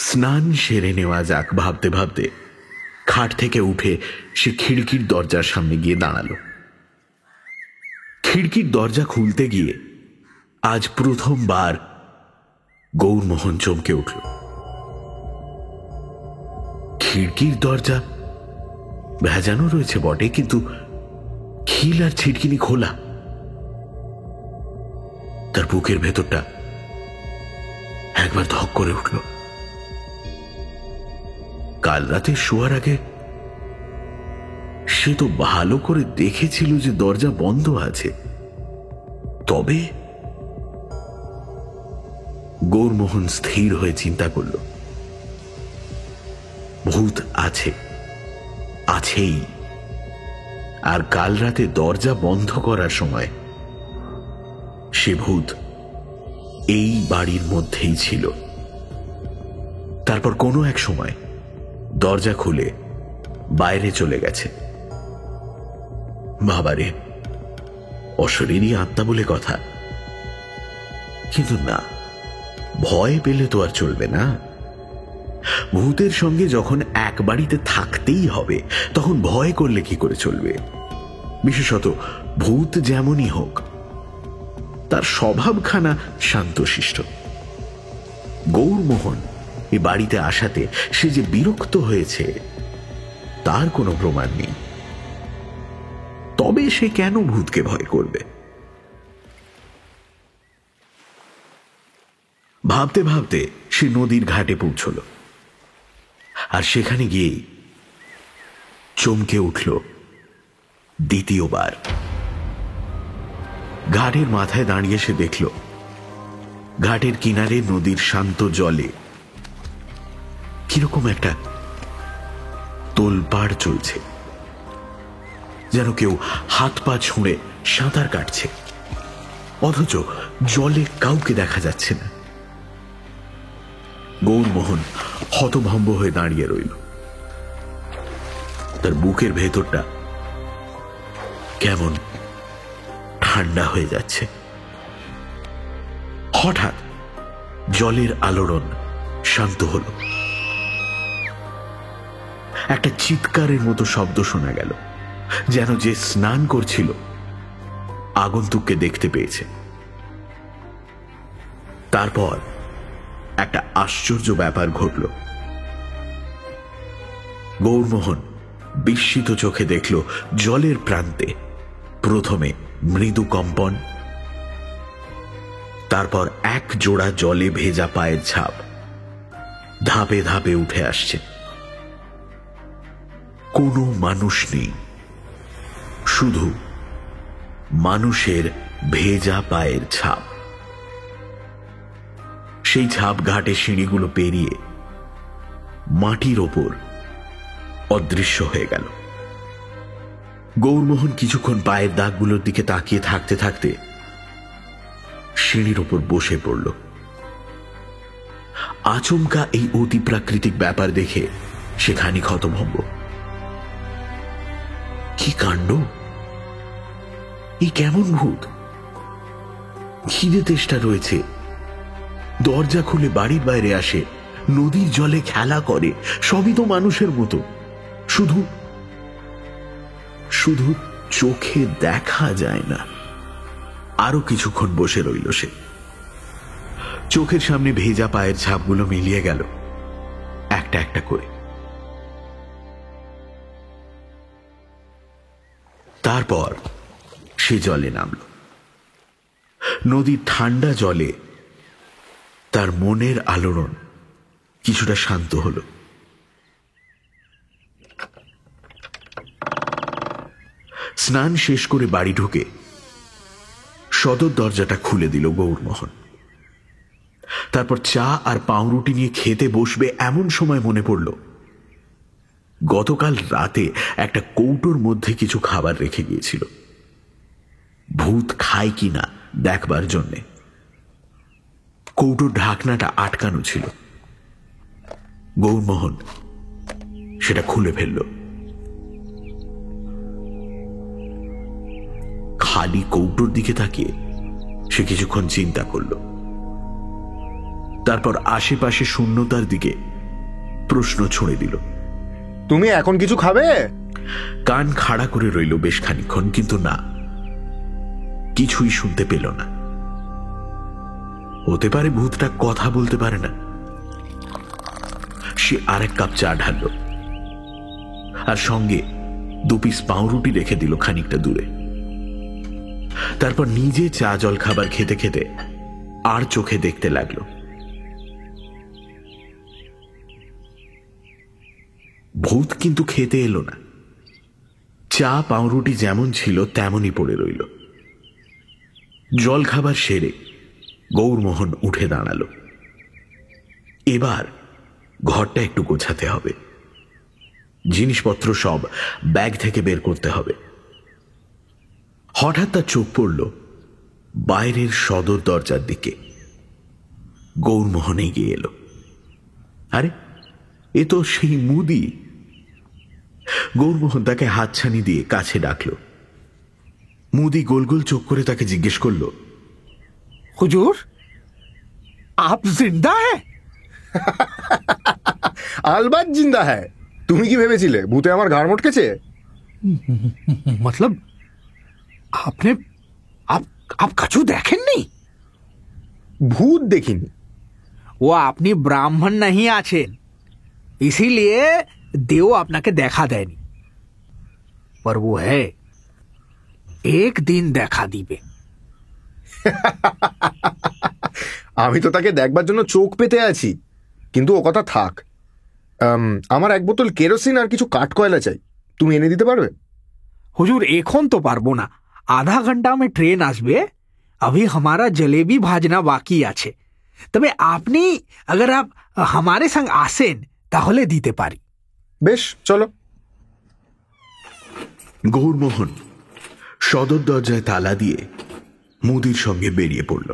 স্নান সেরে নেওয়া যাক ভাবতে ভাবতে খাট থেকে উঠে সে খিড়কির দরজার সামনে গিয়ে দাঁড়ালো। খিড়কির দরজা খুলতে গিয়ে আজ প্রথমবার গৌরমোহন চমকে উঠল। খিড়কির দরজা ভেজানো রয়েছে বটে, কিন্তু খিল আর ছিটকিনি খোলা। তার বুকের ভেতরটা একবার ধক করে উঠল। কাল রাতে শোয়ার আগে সে তো ভালো করে দেখেছিল যে দরজা বন্ধ আছে, তবে গৌরমোহন স্থির হয়ে চিন্তা করল, ভূত আছে, আছেই। আর কাল রাতে দরজা বন্ধ করার সময় সে ভূত এই বাড়ির মধ্যেই ছিল। তারপর কোনো এক সময় দরজা খুলে বাইরে চলে গেছে। বাবারে, অশরীরী আত্মা বলে কথা। কিন্তু না, ভয় পেলে তো আর চলবে না। ভূতের সঙ্গে যখন এক বাড়িতে থাকতেই হবে, তখন ভয় করলে কি করে চলবে? বিশেষত ভূত যেমনই হোক, তার স্বভাবখানা শান্তশিষ্ট। গৌরমোহন এ বাড়িতে আসাতে সে যে বিরক্ত হয়েছে তার কোনো প্রমাণ নেই। তবে সে কেন ভূতকে ভয় করবে? ভাবতে ভাবতে সে নদীর ঘাটে পৌঁছল, আর সেখানে গিয়েই চমকে উঠল দ্বিতীয়বার। ঘাটের মাথায় দাঁড়িয়ে সে দেখল ঘাটের কিনারে নদীর শান্ত জলে কিরকম একটা তোলপাড় চলছে, যেন কেউ হাত পা ছুঁড়ে সাঁতার কাটছে, অথচ জলে কাউকে দেখা যাচ্ছে না। গৌরমোহন হতভম্ব হয়ে দাঁড়িয়ে রইল। তার বুকের ভেতরটা কেমন ঠান্ডা হয়ে যাচ্ছে। হঠাৎ জলের আলোড়ন শান্ত হল। একটা চিৎকারের মতো শব্দ শোনা গেল, যেন যে স্নান করছিল আগন্তুককে দেখতে পেয়েছে। তারপর একটা আশ্চর্য ব্যাপার ঘটল। গৌরমোহন বিস্মিত চোখে দেখল জলের প্রান্তে প্রথমে মৃদু কম্পন, তারপর এক জোড়া জলে ভেজা পায়ের ছাপ, ধাপে ধাপে উঠে আসছে। কোনো মানুষ নেই, শুধু মানুষের ভেজা পায়ের ছাপ। সেই ছাপ ঘাটে সিঁড়িগুলো পেরিয়ে মাটির ওপর অদৃশ্য হয়ে গেল। গৌরমোহন কিছুক্ষণ পায়ের দাগগুলোর দিকে তাকিয়ে থাকতে থাকতে সিঁড়ির ওপর বসে পড়ল। আচমকা এই অতি প্রাকৃতিক ব্যাপার দেখে সে খানিক হতভম্ব। কি কাণ্ড! এই কেমন ভূত! খিদে তেষ্টা রয়েছে, দরজা খুলে বাড়ির বাইরে আসে, নদীর জলে খেলা করে, সবই তো মানুষের মতো, শুধু শুধু চোখে দেখা যায় না। আরো কিছুক্ষণ বসে রইল সে। চোখের সামনে ভেজা পায়ের ছাপগুলো মিলিয়ে গেল একটা একটা করে। তারপর সে জলে নামল। নদীর ঠান্ডা জলে তার মনের আলোড়ন কিছুটা শান্ত হল। স্নান শেষ করে বাড়ি ঢুকে সদর দরজাটা খুলে দিল গৌরমোহন। তারপর চা আর পাউরুটি নিয়ে খেতে বসবে এমন সময় মনে পড়ল গতকাল রাতে একটা কৌটোর মধ্যে কিছু খাবার রেখে গিয়েছিল, ভূত খায় কিনা দেখবার জন্যে। কৌটোর ঢাকনাটা আটকানো ছিল। গৌরমোহন সেটা খুলে ফেলল। খালি কৌটোর দিকে তাকিয়ে সে কিছুক্ষণ চিন্তা করল। তারপর আশেপাশে শূন্যতার দিকে প্রশ্ন ছুড়ে দিল, তুমি এখন কিছু খাবে? কান খাড়া করে রইল বেশ খানিকক্ষণ, কিন্তু না, কিছুই শুনতে পেল না। হতে পারে ভূতটা কথা বলতে পারে না। সে আরেক কাপ চা ঢালল আর সঙ্গে 2 পিস পাউরুটি রেখে দিল খানিকটা দূরে। তারপর নিজে চা জল খাবার খেতে খেতে আর চোখে দেখতে লাগলো। ভূত কিন্তু খেতে এলো না। চা পাউরুটি যেমন ছিল তেমনই পড়ে রইল। জল খাবার সেরে গৌরমোহন উঠে দাঁড়ালো। এবার ঘরটা একটু গোছাতে হবে, জিনিসপত্র সব ব্যাগ থেকে বের করতে হবে। হঠাৎ তার চোখ পড়ল বাইরের সদর দরজার দিকে। গৌরমোহন এগিয়ে এলো। আরে, এ তো সেই মুদি। গৌরমোহন তাকে হাতছানি দিয়ে কাছে ডাকল। মুদি গোল গোল চোখ করে তাকে জিজ্ঞেস করল, হুজুর, আপ জিন্দা হ্যাঁ? আলবাত জিন্দা হ্যায়। তুমি কি ভেবেছিলে ভূতে আমার ঘাড় মটকেছে? मतलब आपने आप कछु দেখেননি? ভূত দেখিনি। वो আপনি ব্রাহ্মণ नहीं আছেন, इसीलिए देव আপনাকে দেখা দেয়নি। पर वो है, एक दिन দেখা দিবে। আমি তো তাকে দেখবার জন্য চোখ পেতে আছি, কিন্তু ও কথা থাক। আমার 1 বোতল কেরোসিন আর কিছু কাঠকয়লা চাই, তুমি এনে দিতে পারবে? হুজুর, এখন তো পারবো না, आधा घंटा में ट्रेन আসবে। अभी हमारा जलेबी भाजना बाकी আছে। তবে আপনি अगर आप हमारे संग আসেন তাহলে দিতে পারি। বেশ, চলো। গৌরমোহন সদর দরজায় তালা দিয়ে মুদির সঙ্গে বেরিয়ে পড়ল।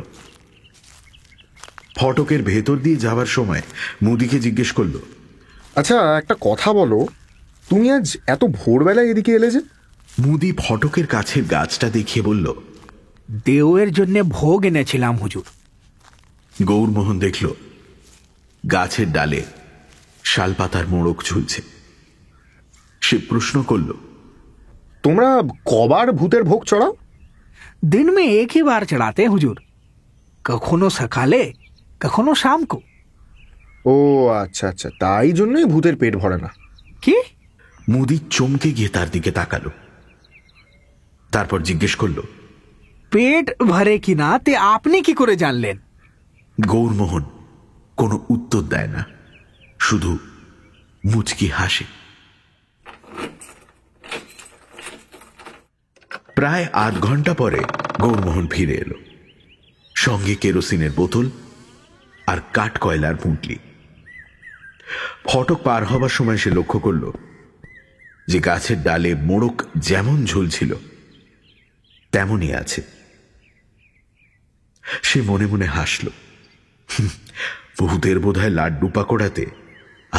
ফটকের ভেতর দিয়ে যাবার সময় মুদিকে জিজ্ঞেস করল, আচ্ছা, একটা কথা বলো, তুমি আজ এত ভোরবেলায় এদিকে এলে যে? মুদি ফটকের কাছের গাছটা দেখিয়ে বলল, দেওয়ের জন্য ভোগ এনেছিলাম হুজুর। গৌরমোহন দেখল গাছের ডালে শালপাতার মোড়ক ঝুলছে। সে প্রশ্ন করল, তোমরা কবার ভূতের ভোগ চড়াও? दिन में एक ही बार चढ़ाते হুজুর, কখনো সকালে কখনো শাম কো। ও আচ্ছা আচ্ছা, তাই জন্যই ভূতের পেট ভরে না। কি? মুদি চমকে গিয়ে তার দিকে তাকালো। তারপর জিজ্ঞেস করল, পেট ভরে কিনা তে আপনি কি করে জানলেন? গৌরমোহন কোনো উত্তর দেয় না। শুধু মুচকি হাসে। প্রায় আধ ঘন্টা পরে গৌরমোহন ফিরে এলো, সঙ্গে কেরোসিনের বোতল আর কাঠ কয়লার পুঁটলি। ফটক পার হবার সময় সে লক্ষ্য করল যে গাছের ডালে মোড়ক যেমন ঝুলছিল তেমনই আছে। সে মনে মনে হাসল, ভূতের বোধহয় লাড্ডু পাকোড়াতে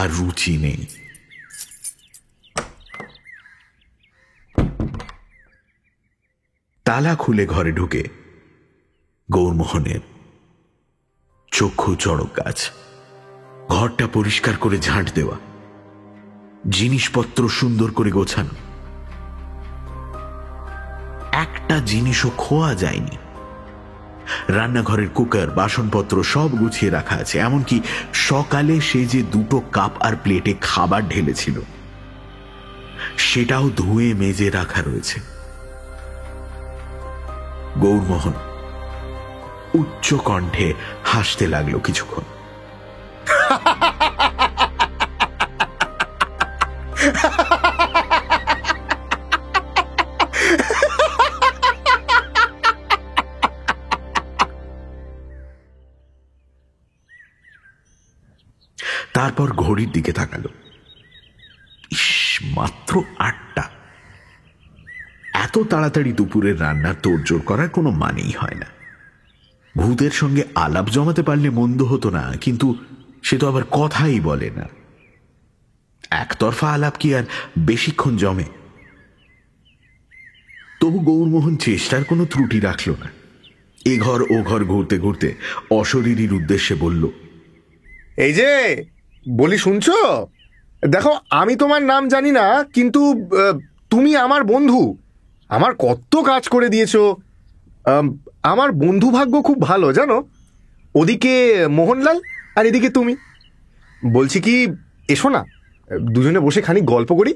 আর রুচি নেই। তালা খুলে ঘরে ঢুকে গৌরমোহনের চক্ষু চড়ক গাছ। ঘরটা পরিষ্কার করে ঝাঁট দেওয়া, জিনিসপত্র সুন্দর করে গোছানো, একটা জিনিসও খোয়া যায়নি। রান্নাঘরের কুকার, বাসনপত্র সব গুছিয়ে রাখা আছে। এমনকি সকালে সে যে 2টো কাপ আর প্লেটে খাবার ঢেলেছিল সেটাও ধুয়ে মেজে রাখা রয়েছে। গৌরমোহন উচ্চ কণ্ঠে হাসতে লাগলো কিছুক্ষণ। তারপর ঘড়ির দিকে তাকালো। ইস, মাত্র 8টা। এত তাড়াতাড়ি দুপুরের রান্নার তোড়জোড় করার কোনো মানেই হয় না। ভূতের সঙ্গে আলাপ জমাতে পারলে মন্দ হতো না, কিন্তু সে তো আবার কথাই বলে না। একতরফা আলাপ কি আর বেশিক্ষণ জমে? তবু গৌরমোহন চেষ্টার কোনো ত্রুটি রাখল না। এ ঘর ও ঘর ঘুরতে ঘুরতে অশরীরীর উদ্দেশ্যে বলল, এই যে বলি, শুনছো? দেখো, আমি তোমার নাম জানি না, কিন্তু তুমি আমার বন্ধু। আমার কত কাজ করে দিয়েছো। আমার বন্ধু ভাগ্য খুব ভালো, জানো। ওদিকে মোহনলাল আর এদিকে তুমি। বলছি কি, এসো না, দুজনে বসে খানিক গল্প করি।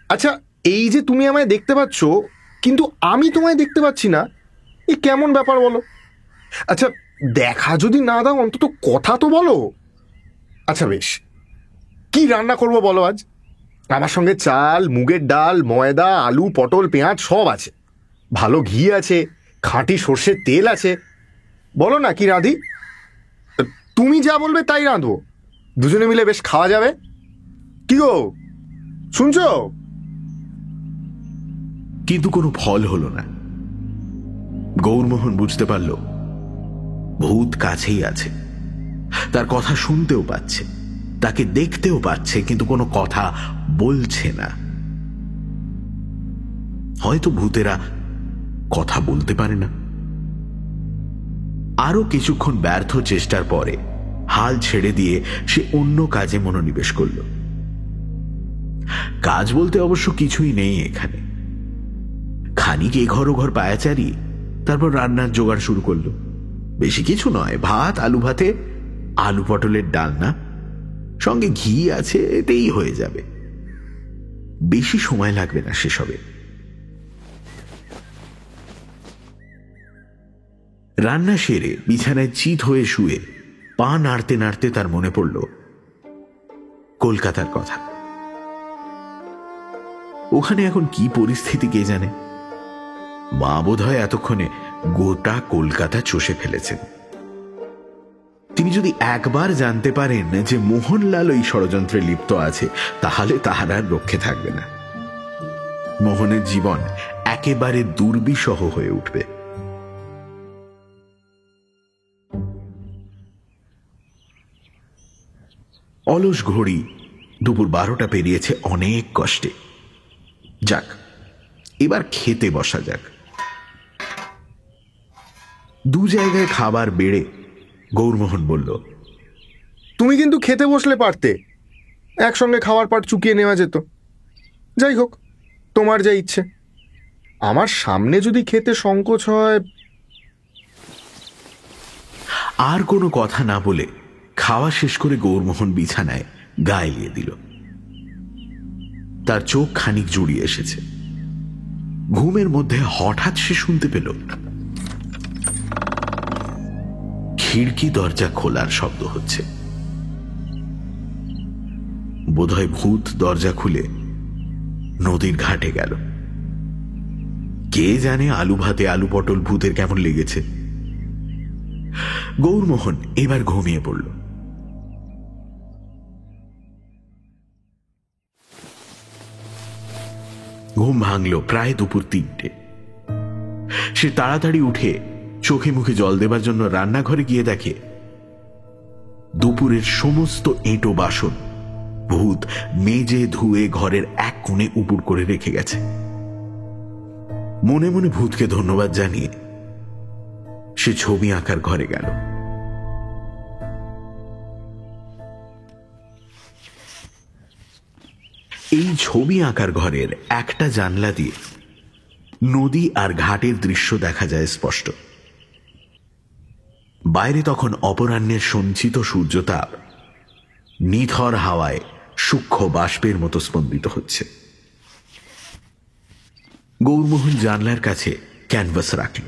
আচ্ছা, এই যে তুমি আমায় দেখতে পাচ্ছ, কিন্তু আমি তোমায় দেখতে পাচ্ছি না, এ কেমন ব্যাপার বলো? আচ্ছা, দেখা যদি না দাও, অন্তত কথা তো বলো। আচ্ছা বেশ, কি রান্না করবো বলো আজ? আমার সঙ্গে চাল, মুগের ডাল, ময়দা, আলু, পটল, পেঁয়াজ সব আছে। ভালো ঘি আছে, খাঁটি সর্ষের তেল আছে। বলো না কি রাঁধি? তুমি যা বলবে তাই রাঁধবো। দুজনে মিলে বেশ খাওয়া যাবে। কি গো, শুনছো? কিন্তু কোনো ফল হলো না। গৌরমোহন বুঝতে পারল ভূত কাছেই আছে। তার কথা শুনতেও পাচ্ছে, তাকে দেখতেও পাচ্ছে, কিন্তু কোনো কথা বলছে না। হয়তো ভূতেরা কথা বলতে পারে না। আরো কিছুক্ষণ ব্যর্থ চেষ্টার পরে হাল ছেড়ে দিয়ে সে অন্য কাজে মনোনিবেশ করল। কাজ বলতে অবশ্য কিছুই নেই এখানে। খানিক এ ঘর ও ঘর পায়াচারি, তারপর রান্নার জোগাড় শুরু করলো। বেশি কিছু নয়, ভাত, আলু ভাতে, আলু পটলের ডালনা, সঙ্গে ঘি আছে, এতেই হয়ে যাবে। বেশি সময় লাগবে না সেসবে। রান্না সেরে বিছানায় চিত হয়ে শুয়ে পা নাড়তে নাড়তে তার মনে পড়ল কলকাতার কথা। ওখানে এখন কি পরিস্থিতি কে জানে। মা বোধহয় এতক্ষণে গোটা কলকাতা চষে ফেলেছেন। তিনি যদি একবার জানতে পারেন যে মোহনলাল ওই ষড়যন্ত্রে লিপ্ত আছে, তাহলে তাহার আর রক্ষে থাকবে না। মোহনের জীবন একেবারে দুর্বিষহ হয়ে উঠবে। অলস ঘড়ি দুপুর 12টা পেরিয়েছে অনেক কষ্টে। যাক, এবার খেতে বসা যাক। দু জায়গায় খাবার বেড়ে গৌরমোহন বলল, তুমি কিন্তু খেতে বসলে পারতে, একসঙ্গে খাওয়ার পাট চুকিয়ে নেওয়া যেত। যাই হোক, তোমার যা ইচ্ছে। আমার সামনে যদি খেতে সংকোচ হয়। আর কোনো কথা না বলে খাওয়া শেষ করে গৌরমোহন বিছানায় গা এলিয়ে দিল। তার চোখ খানিক জুড়িয়ে এসেছে। ঘুমের মধ্যে হঠাৎ সে শুনতে পেল খিড়কি দরজা খোলার শব্দ হচ্ছে। বোধহয় ভূত দরজা খুলে নদীর ঘাটে গেল। কে জানে আলু ভাতে আলু পটল ভূতের কেমন লেগেছে। গৌরমোহন এবার ঘুমিয়ে পড়ল। ঘুম ভাঙল প্রায় দুপুর 3টে। সে তাড়াতাড়ি উঠে চোখে মুখে জল দেবার জন্য রান্নাঘরে গিয়ে দেখে দুপুরের সমস্ত এঁটো বাসন ভূত মেজে ধুয়ে ঘরের এক কোণে উপুড় করে রেখে গেছে। মনে মনে ভূতকে ধন্যবাদ জানিয়ে সে ছবি আঁকার ঘরে গেল। এই ছবি আঁকার ঘরের একটা জানলা দিয়ে নদী আর ঘাটের দৃশ্য দেখা যায় স্পষ্ট। বাইরে তখন অপরাহ্নের সঞ্চিত সূর্যতাপ নিথর হাওয়ায় সূক্ষ্ম বাষ্পের মতো স্পন্দিত হচ্ছে। গৌরমোহন জানলার কাছে ক্যানভাস রাখল।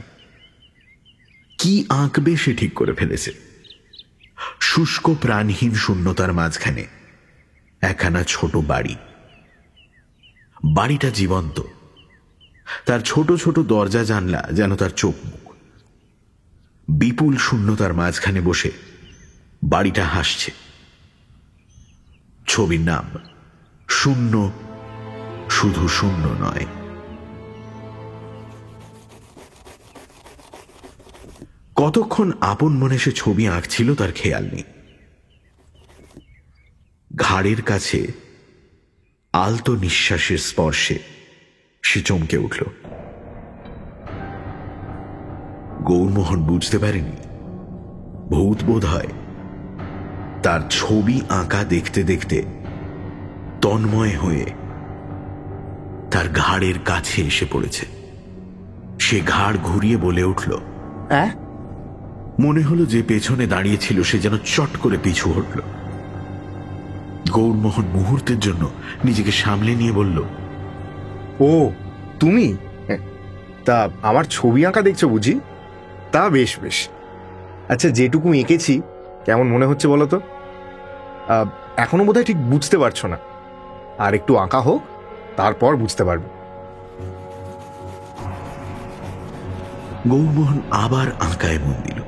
কি আঁকবে সে ঠিক করে ফেলেছে। শুষ্ক প্রাণহীন শূন্যতার মাঝখানে একখানা ছোট বাড়ি। বাড়িটা জীবন্ত, তার ছোট ছোট দরজা জানলা যেন তার চোখ মুখ। বিপুল শূন্যতার মাঝখানে বসে বাড়িটা হাসছে। ছবির নাম শূন্য, শুধু শূন্য নয়। কতক্ষণ আপন মনে সে ছবি আঁকছিল তার খেয়াল নেই। ঘাড়ের কাছে আলতো নিঃশ্বাসের স্পর্শে সে চমকে উঠল। গৌরমোহন বুঝতে পারেনি ভূত বোধ হয় তার ছবি আঁকা দেখতে দেখতে তন্ময় হয়ে তার ঘাড়ের কাছে এসে পড়েছে। সে ঘাড় ঘুরিয়ে বলে উঠল, মনে হলো যে পেছনে দাঁড়িয়েছিল সে যেন চট করে পিছু হটল। গৌরমোহন মুহূর্তের জন্য নিজেকে সামলে নিয়ে বলল, ও তুমি? তা আমার ছবি আঁকা দেখছো বুঝি? তা বেশ বেশ। আচ্ছা, যেটুকু এঁকেছি কেমন মনে হচ্ছে বলো তো? এখনো বোধহয় ঠিক বুঝতে পারছো না। আর একটু আঁকা হোক, তারপর বুঝতে পারবে। গৌরমোহন আবার আঁকায় মন দিল।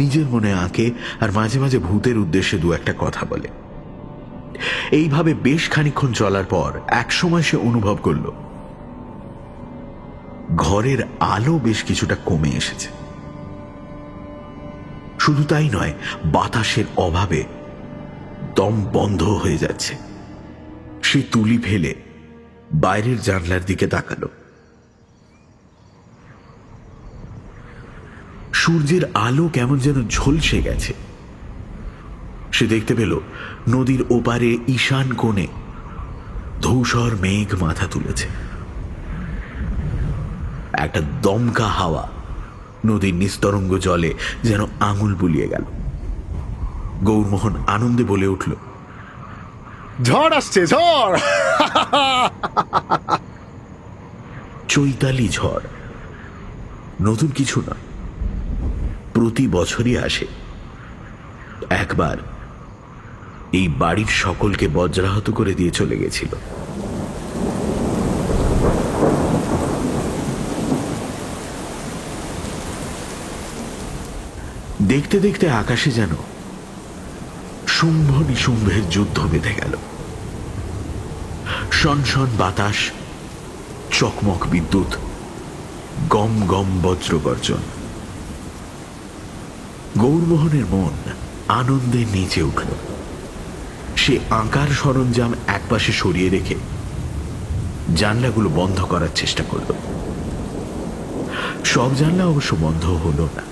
নিজের মনে আঁকে আর মাঝে মাঝে ভূতের উদ্দেশ্যে দু একটা কথা বলে। এইভাবে বেশ খানিকক্ষণ চলার পর একসময় সে অনুভব করল ঘরের আলো বেশ কিছুটা কমে এসেছে। শুধু তাই নয়, বাতাসের অভাবে দম বন্ধ হয়ে যাচ্ছে। সে তুলি ফেলে বাইরের জানলার দিকে তাকালো। সূর্যের আলো কেমন যেন ঝলসে গেছে। সে দেখতে পেল নদীর ওপারে ঈশান কোণে ধূসর মেঘ মাথা তুলেছে। একটা দমকা হাওয়া নদীর নিস্তরঙ্গ জলে যেন আঙুল বুলিয়ে গেল। গৌরমোহন আনন্দে বলে উঠল, ঝড় আসছে, ঝড়! চৈতালি ঝড় নতুন কিছু না, প্রতি বছরই আসে। একবার এই বাড়ির সকলকে বজ্রাহত করে দিয়ে চলে গেছিল। দেখতে দেখতে আকাশে যেন শুম্ভ নিশুম্ভের যুদ্ধ বেঁধে গেল। শনশন বাতাস, চকমক বিদ্যুৎ, গম গম বজ্রগর্জন। গৌরমোহনের মন আনন্দে নেচে উঠল। সে আঁকার সরঞ্জাম একপাশে সরিয়ে রেখে জানলাগুলো বন্ধ করার চেষ্টা করল। সব জানলা অবশ্য বন্ধ হলো না।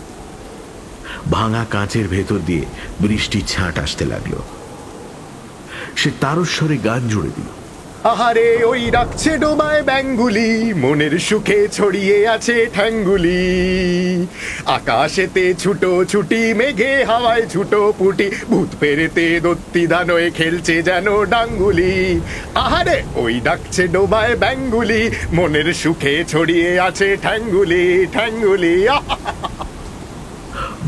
ভাঙা কাঁচের ভেতর দিয়ে বৃষ্টির ছাঁট আসতে লাগলো। সে তারস্বরে গান জুড়ে দিল, আহারে ওই রাখছে ডোবায় ব্যাঙ্গুলি, মনের সুখে ছড়িয়ে আছে ঠ্যাঙ্গুলি। আকাশেতে ছুটো ছুটি, মেঘে হাওয়ায় ছুটো পুটি, ভূত পেরেতে দত্তি দানয়ে খেলছে যেন ডাঙ্গুলি। আহারে ওই ডাকছে ডোবায় ব্যাঙ্গুলি, মনের সুখে ছড়িয়ে আছে ঠ্যাঙ্গুলি ঠ্যাঙ্গুলি।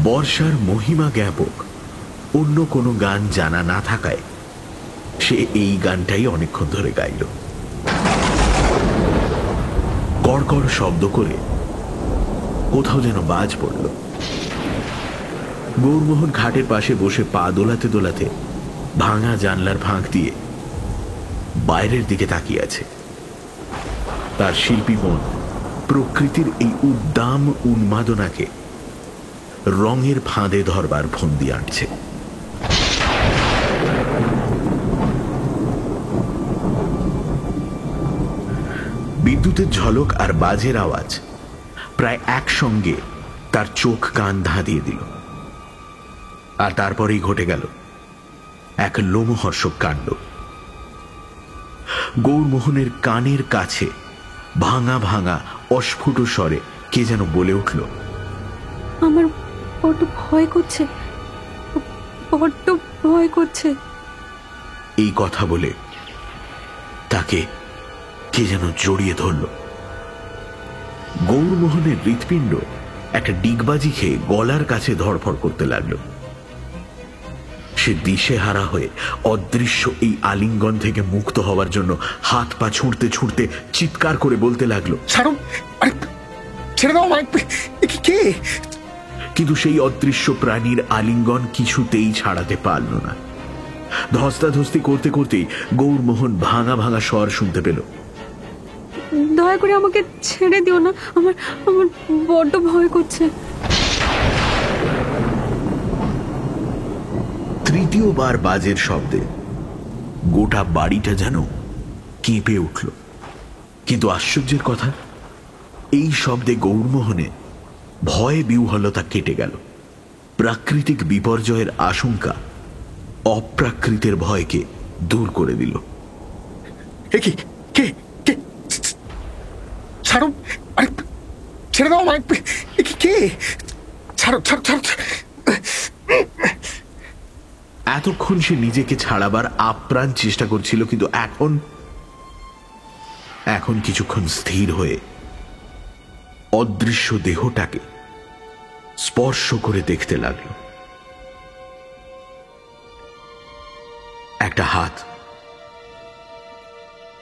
বর্ষার মহিমা জ্ঞাপক অন্য কোনো গান জানা না থাকায় সে এই গানটাই অনেকক্ষণ ধরে গাইল। কড়কড় শব্দ করে কোথাও যেন বাজ পড়ল। গৌরমোহন খাটের পাশে বসে পা দোলাতে দোলাতে ভাঙা জানলার ফাঁক দিয়ে বাইরের দিকে তাকিয়ে আছে। তার শিল্পী মন প্রকৃতির এই উদ্দাম উন্মাদনাকে রঙের ফাঁদে ধরবার ফন্দি আঁটছে। বিদ্যুতের ঝলক আর বাজের আওয়াজ প্রায় একসঙ্গে তার চোখ কান ধাঁধিয়ে দিল। আর তারপরেই ঘটে গেল এক লোমহর্ষক কাণ্ড। গৌরমোহনের কানের কাছে ভাঙা ভাঙা অস্ফুট স্বরে কে যেন বলে উঠল, আমার বড্ড ভয় করছে, বড্ড ভয় করছে। এই কথা বলে তাকে কে যেন জড়িয়ে ধরল। গৌরমোহনের হৃৎপিণ্ড একটা ডিগবাজি খেয়ে গলার কাছে ধড়ফড় করতে লাগলো। সে দিশেহারা হয়ে অদৃশ্য এই আলিঙ্গন থেকে মুক্ত হওয়ার জন্য হাত পা ছুঁড়তে ছুঁড়তে চিৎকার করে বলতে লাগলো, ছাড়ো, আরে ছেড়ে দাও আমায়, কে? কিন্তু সেই অদৃশ্য প্রাণীর আলিঙ্গন কিছুতেই ছাড়াতে পারল না। ধস্তাধস্তি করতে করতেই গৌরমোহন ভাঙা ভাঙা স্বর শুনতে পেল, দয়া করে আমাকে ছেড়ে দিও না, আমার আমার বড্ড ভয় করছে। তৃতীয়বার বাজের শব্দে গোটা বাড়িটা যেন কেঁপে উঠল। কিন্তু আশ্চর্যের কথা, এই শব্দে গৌরমোহনে ভয়ে বিহ্বলতা কেটে গেল। প্রাকৃতিক বিপর্যয়ের আশঙ্কা অপ্রাকৃতের ভয়কে দূর করে দিল। কে? কে? ছাড়ো, আরে ছেড়ে দাও আমায়, কে? ছাড়ো ছাড়ো ছাড়ো। এতক্ষণ সে নিজেকে ছাড়াবার আপ্রাণ চেষ্টা করছিল, কিন্তু এখন কিছুক্ষণ স্থির হয়ে অদৃশ্য দেহটাকে স্পর্শ করে দেখতে লাগল। একটা হাত,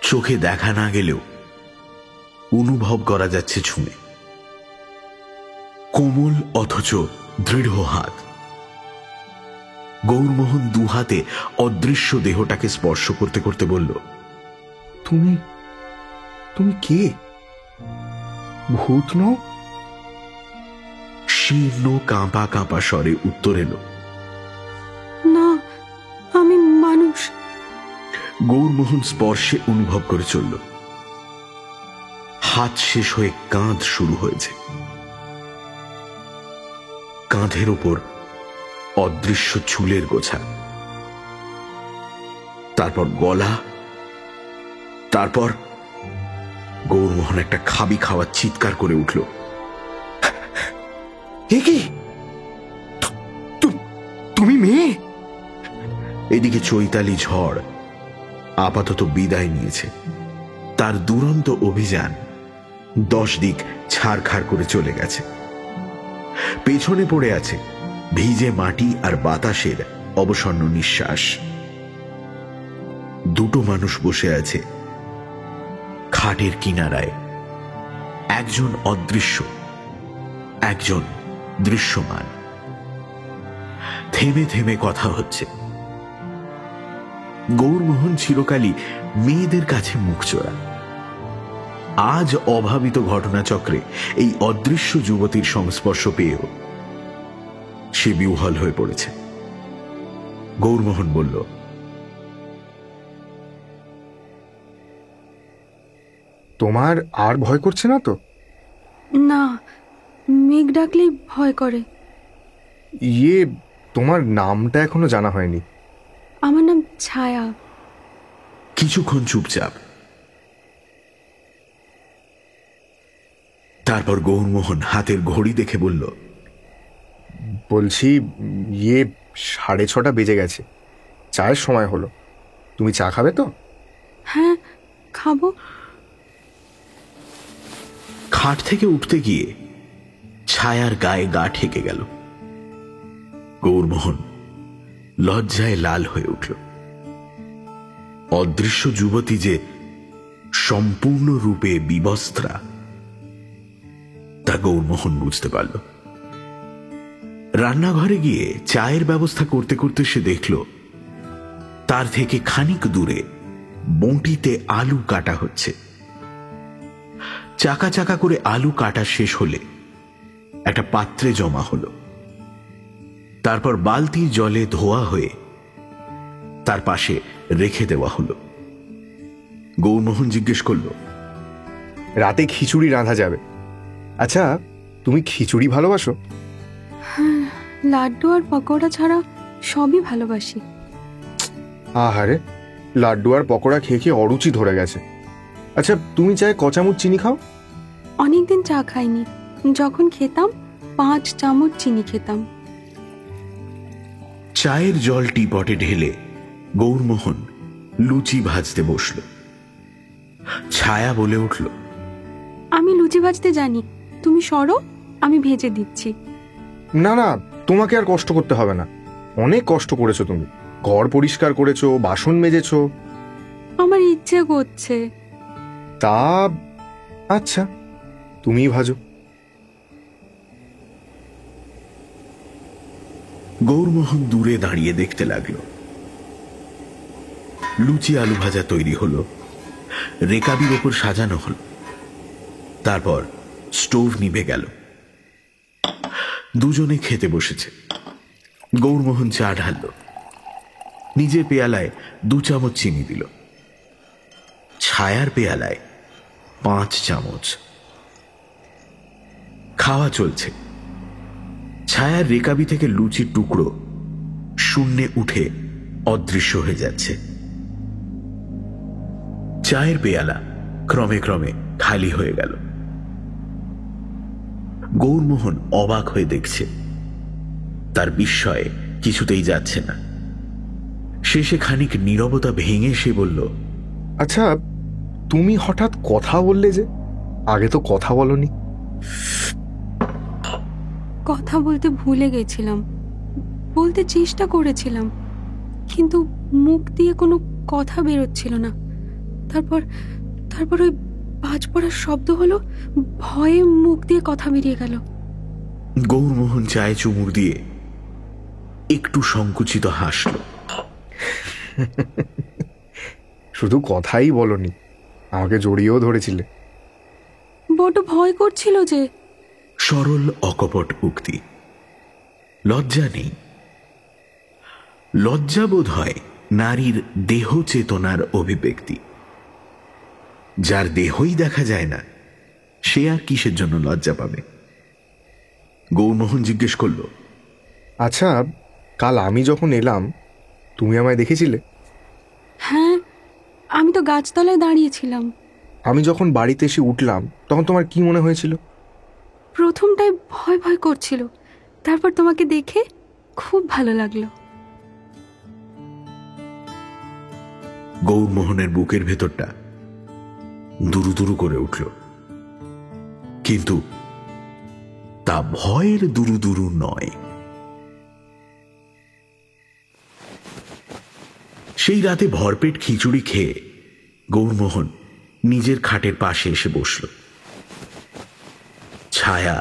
চোখে দেখা না গেলেও অনুভব করা যাচ্ছে ছুঁয়ে, কোমল অথচ দৃঢ় হাত। গৌরমোহন দু হাতে অদৃশ্য দেহটাকে স্পর্শ করতে করতে বলল, তুমি তুমি কে? ভূত নও? শীর্ণ কাঁপা কাঁপা স্বরে উত্তর এলো, না, আমি মানুষ। গৌরমোহন স্পর্শে অনুভব করে চলল। হাত শেষ হয়ে কাঁধ শুরু হয়েছে। কাঁধের ওপর অদৃশ্য চুলের গোছা, তারপর গলা, তারপর গৌরমোহন একটা খাবি খাওয়ার চিৎকার করে উঠল, কি? তুমি মেয়ে? এদিকে চৈতালি ঝড় আপাতত বিদায় নিয়েছে। তার দুরন্ত অভিযান 10 দিক ছাড়খাড় করে চলে গেছে। পেছনে পড়ে আছে ভিজে মাটি আর বাতাসের অবসন্ন নিঃশ্বাস। দুটো মানুষ বসে আছে খাটের কিনারায়, একজন অদৃশ্য, একজন দৃশ্যমান। থেমে থেমে কথা হচ্ছে। গৌরমোহন চিরকালই মেয়েদের কাছে মুখচোরা। আজ অভাবিত ঘটনাচক্রে এই অদৃশ্য যুবতীর সংস্পর্শ পেয়েও সে বিহ্বল হয়ে পড়েছে। গৌরমোহন বলল, তোমার আর ভয় করছে না তো? না, মেঘ ডাকলেই ভয় করে। তোমার নামটা এখনো জানা হয়নি। আমার নাম ছায়া। কিছুক্ষণ চুপচাপ, তারপর গৌরমোহন হাতের ঘড়ি দেখে বলল, বলছি 6:30 বেজে গেছে, চায়ের সময় হলো। তুমি চা খাবে তো? হ্যাঁ, খাবো। খাট থেকে উঠতে গিয়ে ছায়ার গায়ে গা ঠেকে গেল। গৌরমোহন লজ্জায় লাল হয়ে উঠল। অদৃশ্য যুবতী যে সম্পূর্ণরূপে বিবস্ত্রা তা গৌরমোহন বুঝতে পারল। রান্নাঘরে গিয়ে চায়ের ব্যবস্থা করতে করতে সে দেখল তার থেকে খানিক দূরে বঁটিতে আলু কাটা হচ্ছে। চাকা চাকা করে আলু কাটা শেষ হলে একটা পাত্রে জমা হলো, তারপর বালতির জলে ধোয়া হয়ে তার পাশে রেখে দেওয়া হলো। গৌরমোহন জিজ্ঞেস করল, রাতে খিচুড়ি রাঁধা যাবে। আচ্ছা, তুমি খিচুড়ি ভালোবাসো? হ্যাঁ, লাড্ডু আর পকোড়া ছাড়া সবই ভালোবাসি। আহারে, লাড্ডু আর পকোড়া খেয়ে খেয়ে অরুচি ধরে গেছে। আচ্ছা, তুমি চায়ে ক চামচ চিনি খাও? অনেকদিন চা খাইনি, যখন খেতাম 5 চামচ চিনি খেতাম। চায়ের জল টিপটে ঢেলে গৌরমোহন লুচি ভাজতে বসল। ছায়া বলে উঠল, আমি লুচি ভাজতে জানি, তুমি সরো, আমি ভেজে দিচ্ছি। না না, তোমাকে আর কষ্ট করতে হবে না। অনেক কষ্ট করেছো তুমি, ঘর পরিষ্কার করেছো, বাসন মেজেছো। আমার ইচ্ছে করছে। তা আচ্ছা, তুমি ভাজো। গৌরমোহন দূরে দাঁড়িয়ে দেখতে লাগল। লুচি আলু ভাজা তৈরি হলো, রেকাবির ওপর সাজানো হলো, তারপর স্টোভ নিভে গেল। দুজনে খেতে বসেছে। গৌরমোহন চা ঢালল, নিজের পেয়ালায় 2 চামচ চিনি দিল, ছায়ার পেয়ালায় 5 চামচ। খাওয়া চলছে। ছায়ার রেকাবি থেকে লুচির টুকরো শূন্যে উঠে অদৃশ্য হয়ে যাচ্ছে। চায়ের পেয়ালা ক্রমে ক্রমে খালি হয়ে গেল। গৌরমোহন অবাক হয়ে দেখছে, তার বিস্ময়ে কিছুতেই যাচ্ছে না। শেষে খানিক নীরবতা ভেঙে সে বলল, আচ্ছা, তুমি হঠাৎ কথা বললে যে? আগে তো কথা বলনি। কথা বলতে ভুলে গেছিলাম, বলতে চেষ্টা করেছিলাম, কিন্তু মুখ দিয়ে কোনো কথা বেরোচ্ছিল না। তারপর ওই বাজ পড়ার শব্দ হলো, ভয়ে মুখ দিয়ে কথা বেরিয়ে গেল। গৌরমোহন চায়ে চুমুর দিয়ে একটু সংকুচিত হাসল। শুধু কথাই বলনি, আমাকে জড়িয়েও ধরেছিলে। বড় ভয় করছিল যে। সরল অকপট উক্তি। লজ্জা নেই। লজ্জা বোধ হয় নারীর দেহ চেতনার অভিব্যক্তি। যার দেহই দেখা যায় না, সে আর কিসের জন্য লজ্জা পাবে? গৌরমোহন জিজ্ঞেস করল, আচ্ছা, কাল আমি যখন এলাম তুমি আমায় দেখেছিলে? হ্যাঁ, আমি তো গাছতলায় দাঁড়িয়েছিলাম। আমি যখন বাড়িতে এসে উঠলাম তখন তোমার কি মনে হয়েছিল? প্রথমটায় ভয় ভয় করছিল, তারপর তোমাকে দেখে খুব ভালো লাগলো। গৌরমোহনের বুকের ভেতরটা দুরু দুরু করে উঠল, কিন্তু তা ভয়ের দুরু দুরু নয়। সেই রাতে ভরপেট খিচুড়ি খেয়ে গৌরমোহন নিজের খাটের পাশে এসে বসল। ছায়া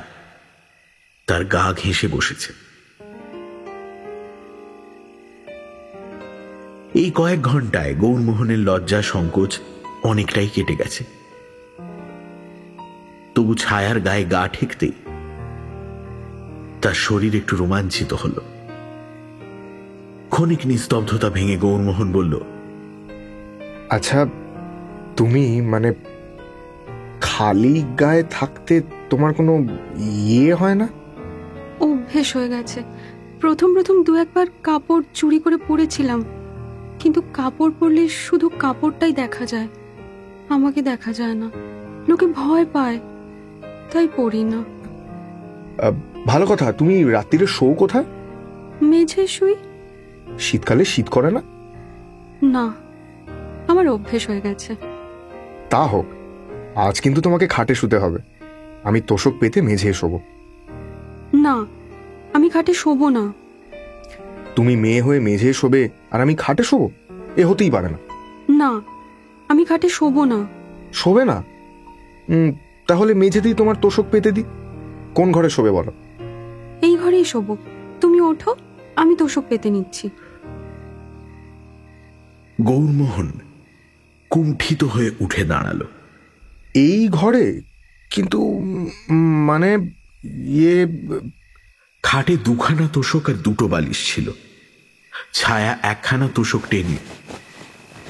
তার গা ঘেঁষে বসেছে। এই কয়েক ঘন্টায় গৌরমোহনের লজ্জা সংকোচ অনেকটাই কেটে গেছে। তবু ছায়ার গায়ে গা ঠেকতেই তার শরীর একটু রোমাঞ্চিত হল। ক্ষণিক নিস্তব্ধতা ভেঙে গৌরমোহন বলল, আচ্ছা, তুমি মানে খালি গায়ে থাকতে তোমার কোনো ইয়ে হয় না? অভ্যেস হয়ে গেছে। প্রথম 2-1বার কাপড় চুরি করে পরেছিলাম, কিন্তু কাপড় পরলে শুধু কাপড়টাই দেখা যায়, আমাকে দেখা যায় না। লোকে ভয় পায়, তাই পরি না। ভালো কথা, তুমি রাত্রিরে শো কোথায়? মেঝে শুই। শীতকালে শীত করে না? না, আমার অভ্যেস হয়ে গেছে। তা হোক, আজ কিন্তু তোমাকে খাটে শুতে হবে। আমি তোষক পেতে মেঝে শোবো। না, আমি খাটে শোবো না। তুমি মেয়ে হয়ে মেঝে শোবে আর আমি খাটে শোবো? এ হতেই পারে না। না, আমি খাটে শোবো না। শোবে না? তাহলে মেঝেতেই তোমার তোষক পেতে দি। কোন ঘরে শোবে বলো? এই ঘরেই শোবো, তুমি ওঠো, আমি তোষক পেতে নিচ্ছি। গৌরমোহন কুণ্ঠিত হয়ে উঠে দাঁড়ালো। এই ঘরে? কিন্তু মানে ইয়ে... খাটে দুখানা তোষক আর দুটো বালিশ ছিল। ছায়া একখানা তোষক টেনে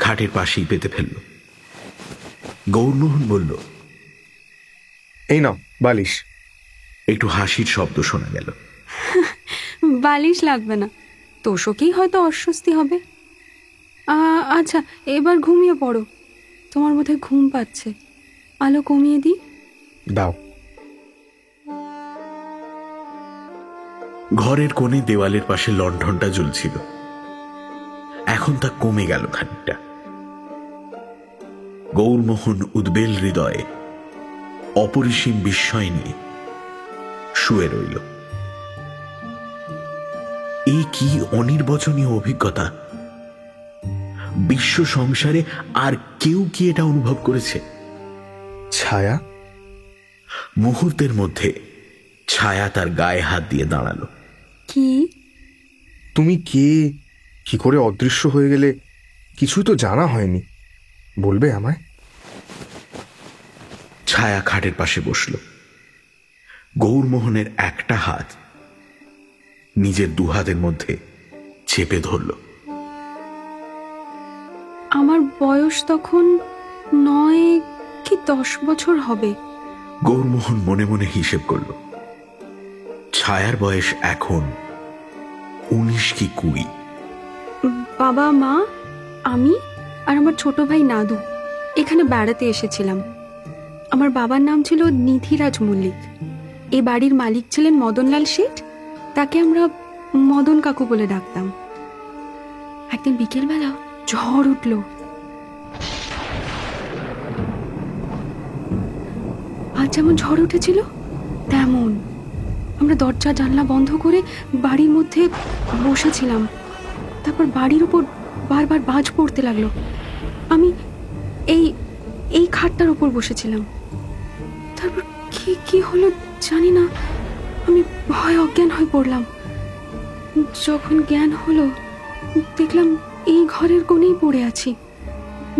খাটের পাশেই পেতে ফেলল। গৌরমোহন বলল, এই নাও বালিশ। একটু হাসির শব্দ শোনা গেল। বালিশ লাগবে না, তোষকেই হয়তো অস্বস্তি হবে। আচ্ছা, এবার ঘুমিয়ে পড়ো, তোমার বোধহয় ঘুম পাচ্ছে। আলো কমিয়ে দিই? দাও। ঘরের কোণে দেওয়ালের পাশে লণ্ঠনটা জ্বলছিল, এখন তা কমে গেল খানিকটা। গৌরমোহন উদ্বেল হৃদয়ে অপরিসীম বিস্ময় নিয়ে শুয়ে রইল। এই কি অনির্বচনীয় অভিজ্ঞতা! বিশ্ব সংসারে আর কেউ কি এটা অনুভব করেছে? ছায়া? মুহূর্তের মধ্যে ছায়া তার গায়ে হাত দিয়ে দাঁড়ালো। কি? তুমি কে, কি করে অদৃশ্য হয়ে গেলে, কিছুই তো জানা হয়নি, বলবে আমায়? ছায়া খাটের পাশে বসল। গৌরমোহনের একটা হাত নিজের দুহাতের মধ্যে চেপে ধরল। আমার বয়স তখন 9 কি 10 বছর হবে। গৌরমোহন মনে মনে হিসেব করল, ছায়ার বয়স এখন 19 কি 20। বাবা, মা, আমি আর আমার ছোট ভাই নাদু এখানে বেড়াতে এসেছিলাম। আমার বাবার নাম ছিল নিধিরাজ মল্লিক। এই বাড়ির মালিক ছিলেন মদনলাল শেঠ, তাকে আমরা মদন কাকু বলে ডাকতাম। একদিন বিকেলবেলা ঝড় উঠল। আজ যেমন ঝড় উঠেছিল তেমন। আমরা দরজা জানলা বন্ধ করে বাড়ির মধ্যে বসেছিলাম। তারপর বাড়ির উপর বারবার বাজ পড়তে লাগলো। আমি এই খাটটার উপর বসেছিলাম। তারপর কি হলো জানি না, আমি ভয়ে অজ্ঞান হয়ে পড়লাম। যখন জ্ঞান হলো দেখলাম এই ঘরের কোণেই পড়ে আছি।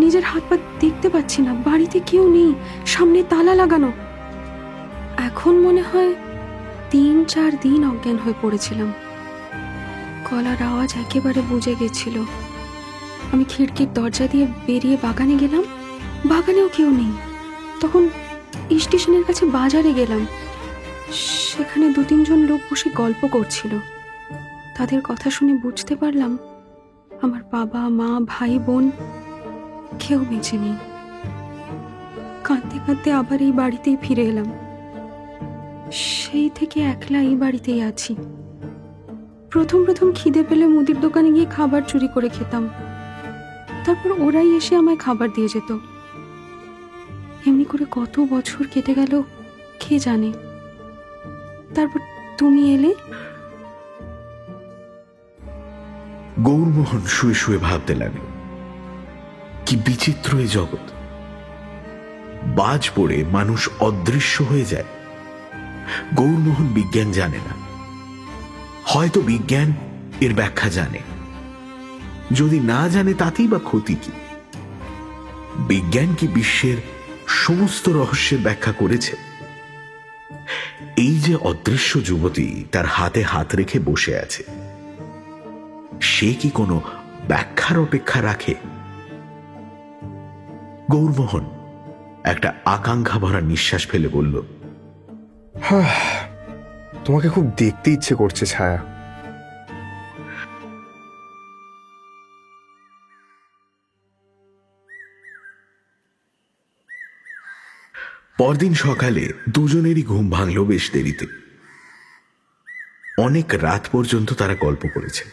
নিজের হাত পা দেখতে পাচ্ছি না, বাড়িতে কেউ নেই, সামনে তালা লাগানো। এখন মনে হয় 3-4 দিন অজ্ঞান হয়ে পড়েছিলাম। গলার আওয়াজ একেবারে বুঝে গেছিল। আমি খিড়কির দরজা দিয়ে বেরিয়ে বাগানে গেলাম, বাগানেও কেউ নেই। তখন স্টেশনের কাছে বাজারে গেলাম, সেখানে 2-3 জন লোক বসে গল্প করছিল। তাদের কথা শুনে বুঝতে পারলাম আমার বাবা, মা, ভাই, বোন কেউ বেঁচে নেই। কাঁদতে কাঁদতে আবার এই বাড়িতেই ফিরে এলাম। সেই থেকে একলা এই বাড়িতেই আছি। প্রথম খিদে পেলে মুদির দোকানে গিয়ে খাবার চুরি করে খেতাম, তারপর ওরাই এসে আমায় খাবার দিয়ে যেত। এমনি করে কত বছর কেটে গেল কে জানে। তারপর তুমি এলে। গৌরমোহন শুয়ে শুয়ে ভাবতে লাগল, কি বিচিত্র এই জগৎ! বাজ পড়ে মানুষ অদৃশ্য হয়ে যায়। গৌরমোহন বিজ্ঞান জানে না, হয়তো বিজ্ঞান এর ব্যাখ্যা জানে। যদি না জানে তাতেই বা ক্ষতি কি? বিজ্ঞান কি বিশ্বের সমস্ত রহস্যের ব্যাখ্যা করেছে? এই যে অদৃশ্য যুবতী তার হাতে হাত রেখে বসে আছে, সে কি কোনো ব্যাখ্যার অপেক্ষা রাখে? গৌরমোহন একটা আকাঙ্ক্ষা ভরা নিঃশ্বাস ফেলে বলল, তোমাকে খুব দেখতে ইচ্ছে করছে ছায়া। পরদিন সকালে দুজনেরই ঘুম ভাঙল বেশ দেরিতে। অনেক রাত পর্যন্ত তারা গল্প করেছে,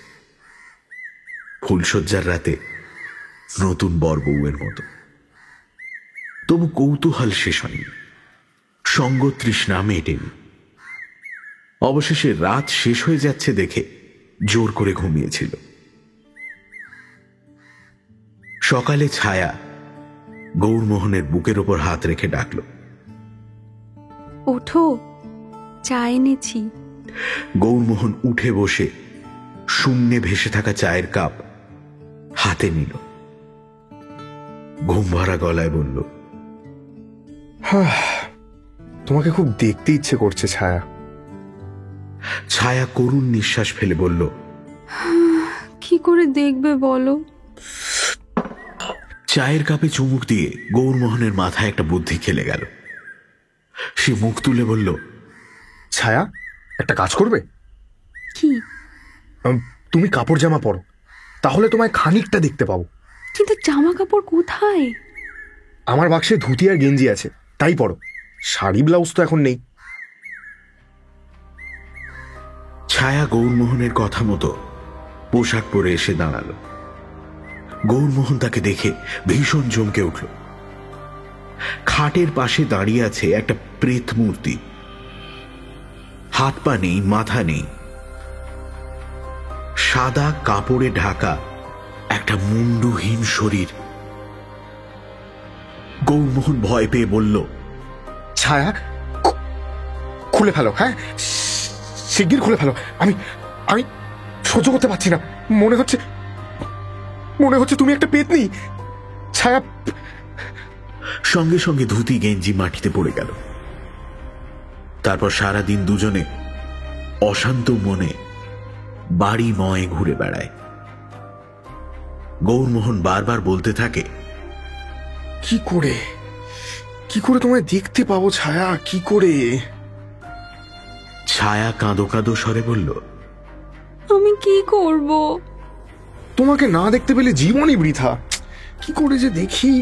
ফুলশয্যার রাতে নতুন বর বউয়ের মতো। তবু কৌতূহল শেষ হয়নি, সঙ্গ তৃষ্ণা মেটেনি। অবশেষে রাত শেষ হয়ে যাচ্ছে দেখে জোর করে ঘুমিয়েছিল। সকালে ছায়া গৌরমোহনের বুকের ওপর হাত রেখে ডাকল, ওঠো, চা এনেছি। গৌরমোহন উঠে বসে শূন্যে ভেসে থাকা চায়ের কাপ হাতে নিল। ঘুম ভরা গলায় বলল, তোমাকে খুব দেখতে ইচ্ছে করছে ছায়া। ছায়া করুণ নিঃশ্বাস ফেলে বলল, কি করে দেখবে বলো? চায়ের কাপে চুমুক দিয়ে গৌরমোহনের মাথায় একটা বুদ্ধি খেলে গেল। সে মুখ তুলে বলল, ছায়া, একটা কাজ করবে? কি? তুমি কাপড় জামা পরো, তাহলে তোমায় খানিকটা দেখতে পাবো। কিন্তু জামা কাপড় কোথায়? আমার বাক্সে ধুতি আর গেঞ্জি আছে, তাই পরো। শাড়ি ব্লাউজ তো এখন নেই। ছায়া গৌরমোহনের কথা মতো পোশাক পরে এসে দাঁড়াল। গৌরমোহন তাকে দেখে ভীষণ চমকে উঠল। খাটের পাশে দাঁড়িয়ে আছে একটা প্রেত মূর্তি। হাত পা নেই, মাথা নেই, সাদা কাপড়ে ঢাকা একটা মুন্ডুহীন শরীর। গৌরমোহন ভয় পেয়ে বলল, ছায়া, খুলে ফেলো। হ্যাঁ, শিগগির খুলে ফেলো। আমি আমি সহ্য করতে পারছি না। মনে হচ্ছে তুমি একটা পেতনি। ছায়া। সঙ্গে সঙ্গে ধুতি গেঞ্জি মাটিতে পড়ে গেল। তারপর সারাদিন দুজনে অশান্ত মনে বাড়ি ময় ঘুরে বেড়ায়। গৌরমোহন বারবার বলতে থাকে, কি করে তোমায় দেখতে পাবো ছায়া, কি করে? ছায়া কাঁদো কাঁদো স্বরে বলল, আমি কি করব? তোমাকে না দেখতে পেলে জীবনই বৃথা। কি করে যে দেখি।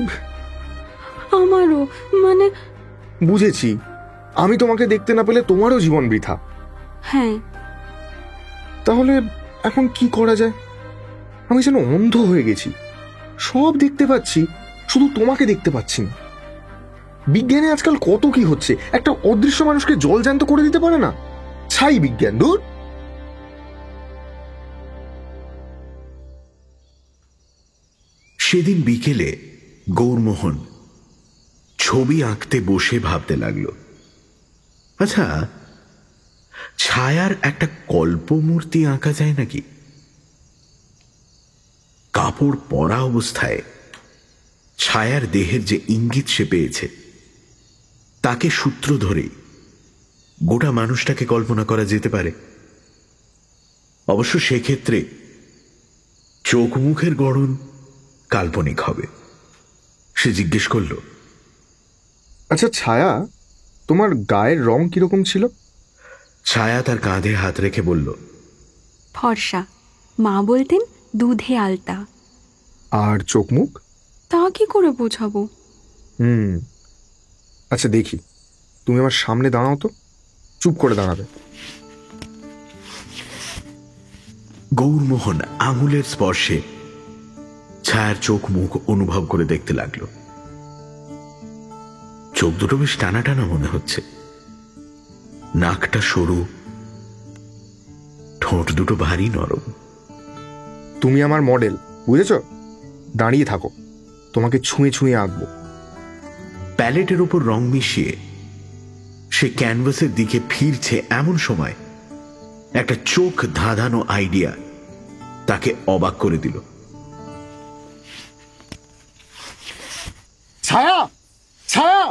আমারও, মানে। বুঝেছি, আমি তোমাকে দেখতে না পেলে তোমারও জীবন বৃথা। হ্যাঁ। তাহলে এখন কি করা যায়? আমি যেন অন্ধ হয়ে গেছি। সব দেখতে পাচ্ছি, শুধু তোমাকে দেখতে পাচ্ছি না। বিজ্ঞানে আজকাল কত কি হচ্ছে, একটা অদৃশ্য মানুষকে জলজ্যান্ত করে দিতে পারে না। ছাই বিজ্ঞান, দূর। সেদিন বিকেলে গৌরমোহন ছবি আঁকতে বসে ভাবতে লাগলো, আচ্ছা, ছায়ার একটা কল্পমূর্তি আঁকা যায় নাকি? কাপড় পরা অবস্থায় ছায়ার দেহের যে ইঙ্গিত সে পেয়েছে, তাকে সূত্র ধরেই গোটা মানুষটাকে কল্পনা করা যেতে পারে। অবশ্য সেক্ষেত্রে চোখ মুখের গড়ন কাল্পনিক হবে। সে জিজ্ঞেস করল, আচ্ছা ছায়া, তোমার গায়ের রং কিরকম ছিল? ছায়া তার কাঁধে হাত রেখে বলল, ফর্সা। মা বলতেন দুধে আলতা। আর চোখ মুখ? তা কি করে বোঝাবো? আচ্ছা দেখি, তুমি আমার সামনে দাঁড়াও তো। চুপ করে দাঁড়াবে। গৌরমোহন আঙুলের স্পর্শে ছায়ার চোখ মুখ অনুভব করে দেখতে লাগলো। চোখ দুটো বেশ টানা টানা মনে হচ্ছে, নাকটা সরু, ঠোঁট দুটো ভারী নরম। তুমি আমার মডেল, বুঝেছ? দাঁড়িয়ে থাকো, তোমাকে ছুঁয়ে ছুঁয়ে আঁকবো। প্যালেটের উপর রং মিশিয়ে সে ক্যানভাসের দিকে ফিরছে, এমন সময় একটা চোখ ধাঁধানো আইডিয়া তাকে অবাক করে দিল। ছায়া, ছায়া,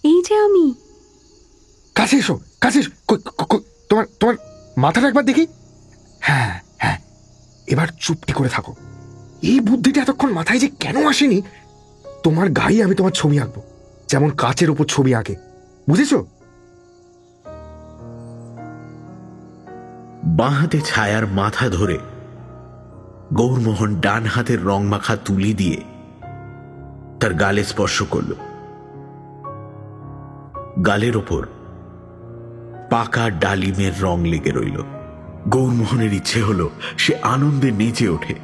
এই যে আমি। কাছে এসো, কাছে এসো। তোমার মাথাটা একবার দেখি। হ্যাঁ হ্যাঁ, এবার চুপটি করে থাকো। এই বুদ্ধিটা এতক্ষণ মাথায় যে কেন আসেনি। তোমার গায়ে আমি তোমার ছবি আঁকবো, যেমন কাচের উপর ছবি আঁকে, বুঝেছো? বাঁ হাতে ছায়ার মাথা ধরে গৌরমোহন ডান হাতের রং মাখা তুলি দিয়ে তার গালে স্পর্শ করল। গালের ওপর পাকা ডালিমের রং লেগে রইল। গৌরমোহনের ইচ্ছে হলো সে আনন্দে নেচে ওঠে,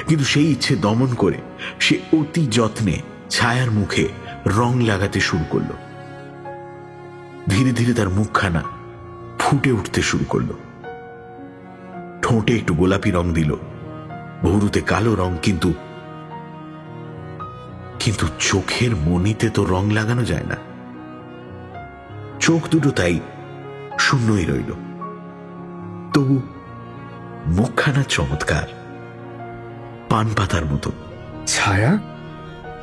কিন্তু সেই ইচ্ছে দমন করে সে অতি যত্নে ছায়ার মুখে রং লাগাতে শুরু করল। ধীরে ধীরে তার মুখখানা ফুটে উঠতে শুরু করল। ঠোঁটে একটু গোলাপি রং দিল, ভুরুতে কালো রং, কিন্তু কিন্তু চোখের মনিতে তো রং লাগানো যায় না। চোখ দুটো তাই শূন্যই রইল। তবু মুখখানা চমৎকার, পান পাতার মতো। ছায়া,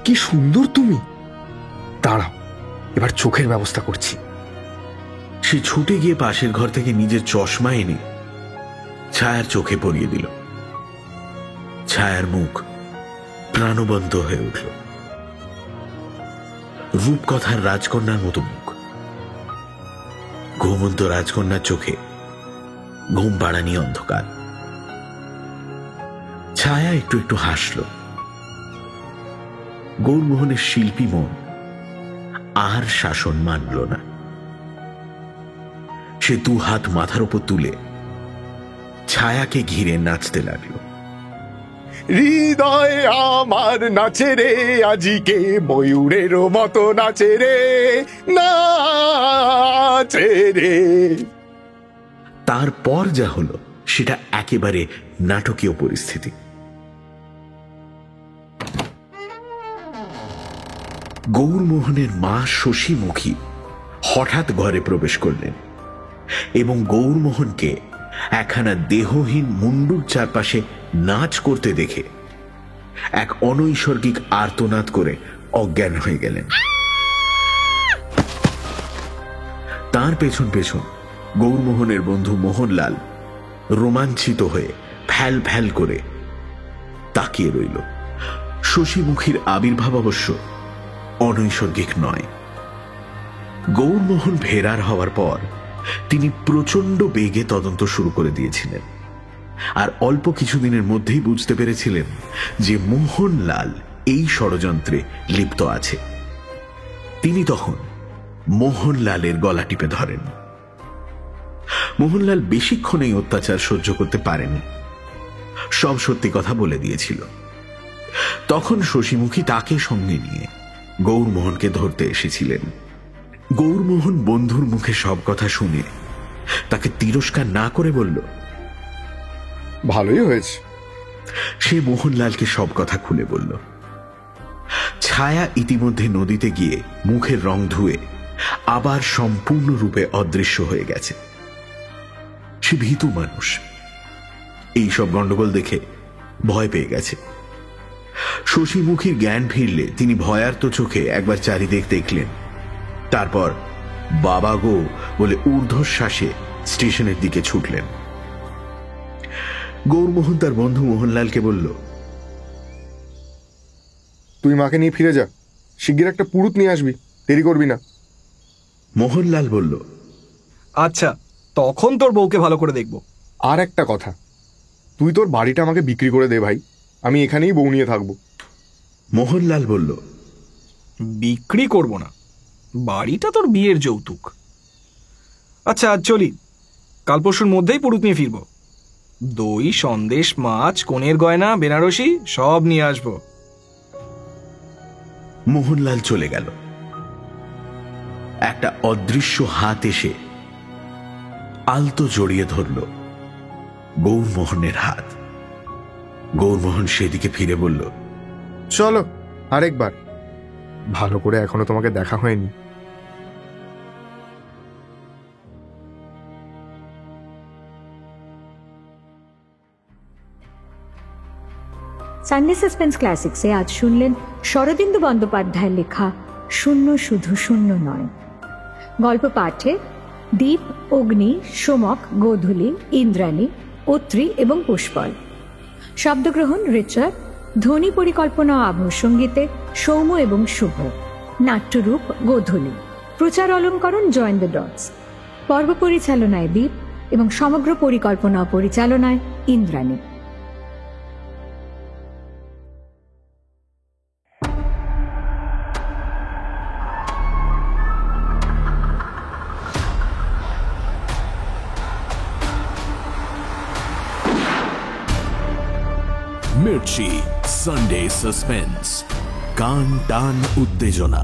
কি সুন্দর তুমি। দাঁড়াও, এবার চোখের ব্যবস্থা করছি। সে ছুটে গিয়ে পাশের ঘর থেকে নিজের চশমা এনে ছায়ার চোখে পরিয়ে দিল। ছায়ার মুখ প্রাণবন্ত হয়ে উঠল। রূপকথার রাজকন্যার মতো মুখ। ঘুমন্ত রাজকন্যার চোখে ঘুম পাড়ানি অন্ধকার। ছায়া একটু একটু হাসল। গৌরমোহনের শিল্পী মন আর শাসন মানল না। সে দু হাত মাথার উপর তুলে ছায়াকে ঘিরে নাচতে লাগল। হৃদয় আমার নাচে রে আজিকে, ময়ূরের মতো নাচে রে, নাচে রে। তারপর যা হলো সেটা একেবারে নাটকীয় পরিস্থিতি। গৌরমোহনের মা শশীমুখী হঠাৎ ঘরে প্রবেশ করলেন এবং গৌরমোহনকে একখানা দেহহীন মুন্ডুর চারপাশে নাচ করতে দেখে এক অনৈসর্গিক আর্তনাদ করে অজ্ঞান হয়ে গেলেন। তার পেছন পেছন গৌরমোহনের বন্ধু মোহনলাল রোমাঞ্চিত হয়ে ফ্যাল ফ্যাল করে তাকিয়ে রইল। শশীমুখীর আবির্ভাব অবশ্য অনৈসর্গিক নয়। গৌরমোহন ফেরার হওয়ার পর তিনি প্রচন্ড বেগে তদন্ত শুরু করে দিয়েছিলেন, আর অল্প কিছুদিনের মধ্যেই বুঝতে পেরেছিলেন যে মোহনলাল এই ষড়যন্ত্রে লিপ্ত আছে। তিনি তখন মোহনলালের গলা টিপে ধরেন। মোহনলাল বেশিক্ষণ এই অত্যাচার সহ্য করতে পারেনি, সব সত্যি কথা বলে দিয়েছিল। তখন শশীমুখী তাকে সঙ্গে নিয়ে গৌরমোহনকে ধরতে এসেছিলেন। গৌরমোহন বন্ধুর মুখে সব কথা শুনে তাকে তিরস্কার না করে বলল, ভালোই হয়েছে। সে মোহনলালকে সব কথা খুলে বলল। ছায়া ইতিমধ্যে নদীতে গিয়ে মুখের রং ধুয়ে আবার সম্পূর্ণরূপে অদৃশ্য হয়ে গেছে। সে ভীতু মানুষ, এই সব গন্ডগোল দেখে ভয় পেয়ে গেছে। শশীমুখীর জ্ঞান ফিরলে তিনি ভয়ার্ত চোখে একবার চারিদিক দেখলেন, তারপর বাবা গো বলে ঊর্ধ্বশ্বাসে স্টেশনের দিকে ছুটলেন। গৌরমোহন তার বন্ধু মোহনলালকে বলল, তুই মাকে নিয়ে ফিরে যা, শিগগির একটা পুরুত নিয়ে আসবি, দেরি করবি না। মোহনলাল বলল, আচ্ছা, তখন তোর বউকে ভালো করে দেখব। আর একটা কথা, তুই তোর বাড়িটা আমাকে বিক্রি করে দে ভাই, আমি এখানেই বউ নিয়ে থাকবো। মোহনলাল বলল, বিক্রি করব না, বাড়িটা তোর বিয়ের যৌতুক। আচ্ছা, আজ চলি, কাল পরশুর মধ্যেই পুরুত নিয়ে ফিরব। দই, সন্দেশ, মাছ, কনের গয়না, বেনারসি সব নিয়ে আসবো। মোহনলাল চলে গেল। একটা অদৃশ্য হাত এসে আলতো জড়িয়ে ধরল গৌরমোহনের হাত। গৌরমোহন সেদিকে ফিরে বলল, চলো আরেকবার, ভালো করে এখনো তোমাকে দেখা হয়নি। সানডে সাসপেন্স ক্লাসিক্সে আজ শুনলেন শরদিন্দু বন্দ্যোপাধ্যায়ের লেখা শূন্য শুধু শূন্য নয়। গল্প পাঠে দীপ, অগ্নি, সোমক, গোধূলি, ইন্দ্রাণী, অত্রি এবং পুষ্পল। শব্দগ্রহণ রিচার্ড, ধ্বনি পরিকল্পনা ও আবহ সঙ্গীতে সৌম্য এবং শুভ। নাট্যরূপ গোধূলি। প্রচার অলঙ্করণ জয়েন দ্য ডটস। পর্ব পরিচালনায় দীপ এবং সমগ্র পরিকল্পনা ও পরিচালনায় ইন্দ্রাণী। মির্চি সানডে সাসপেন্স, কান টান উত্তেজনা।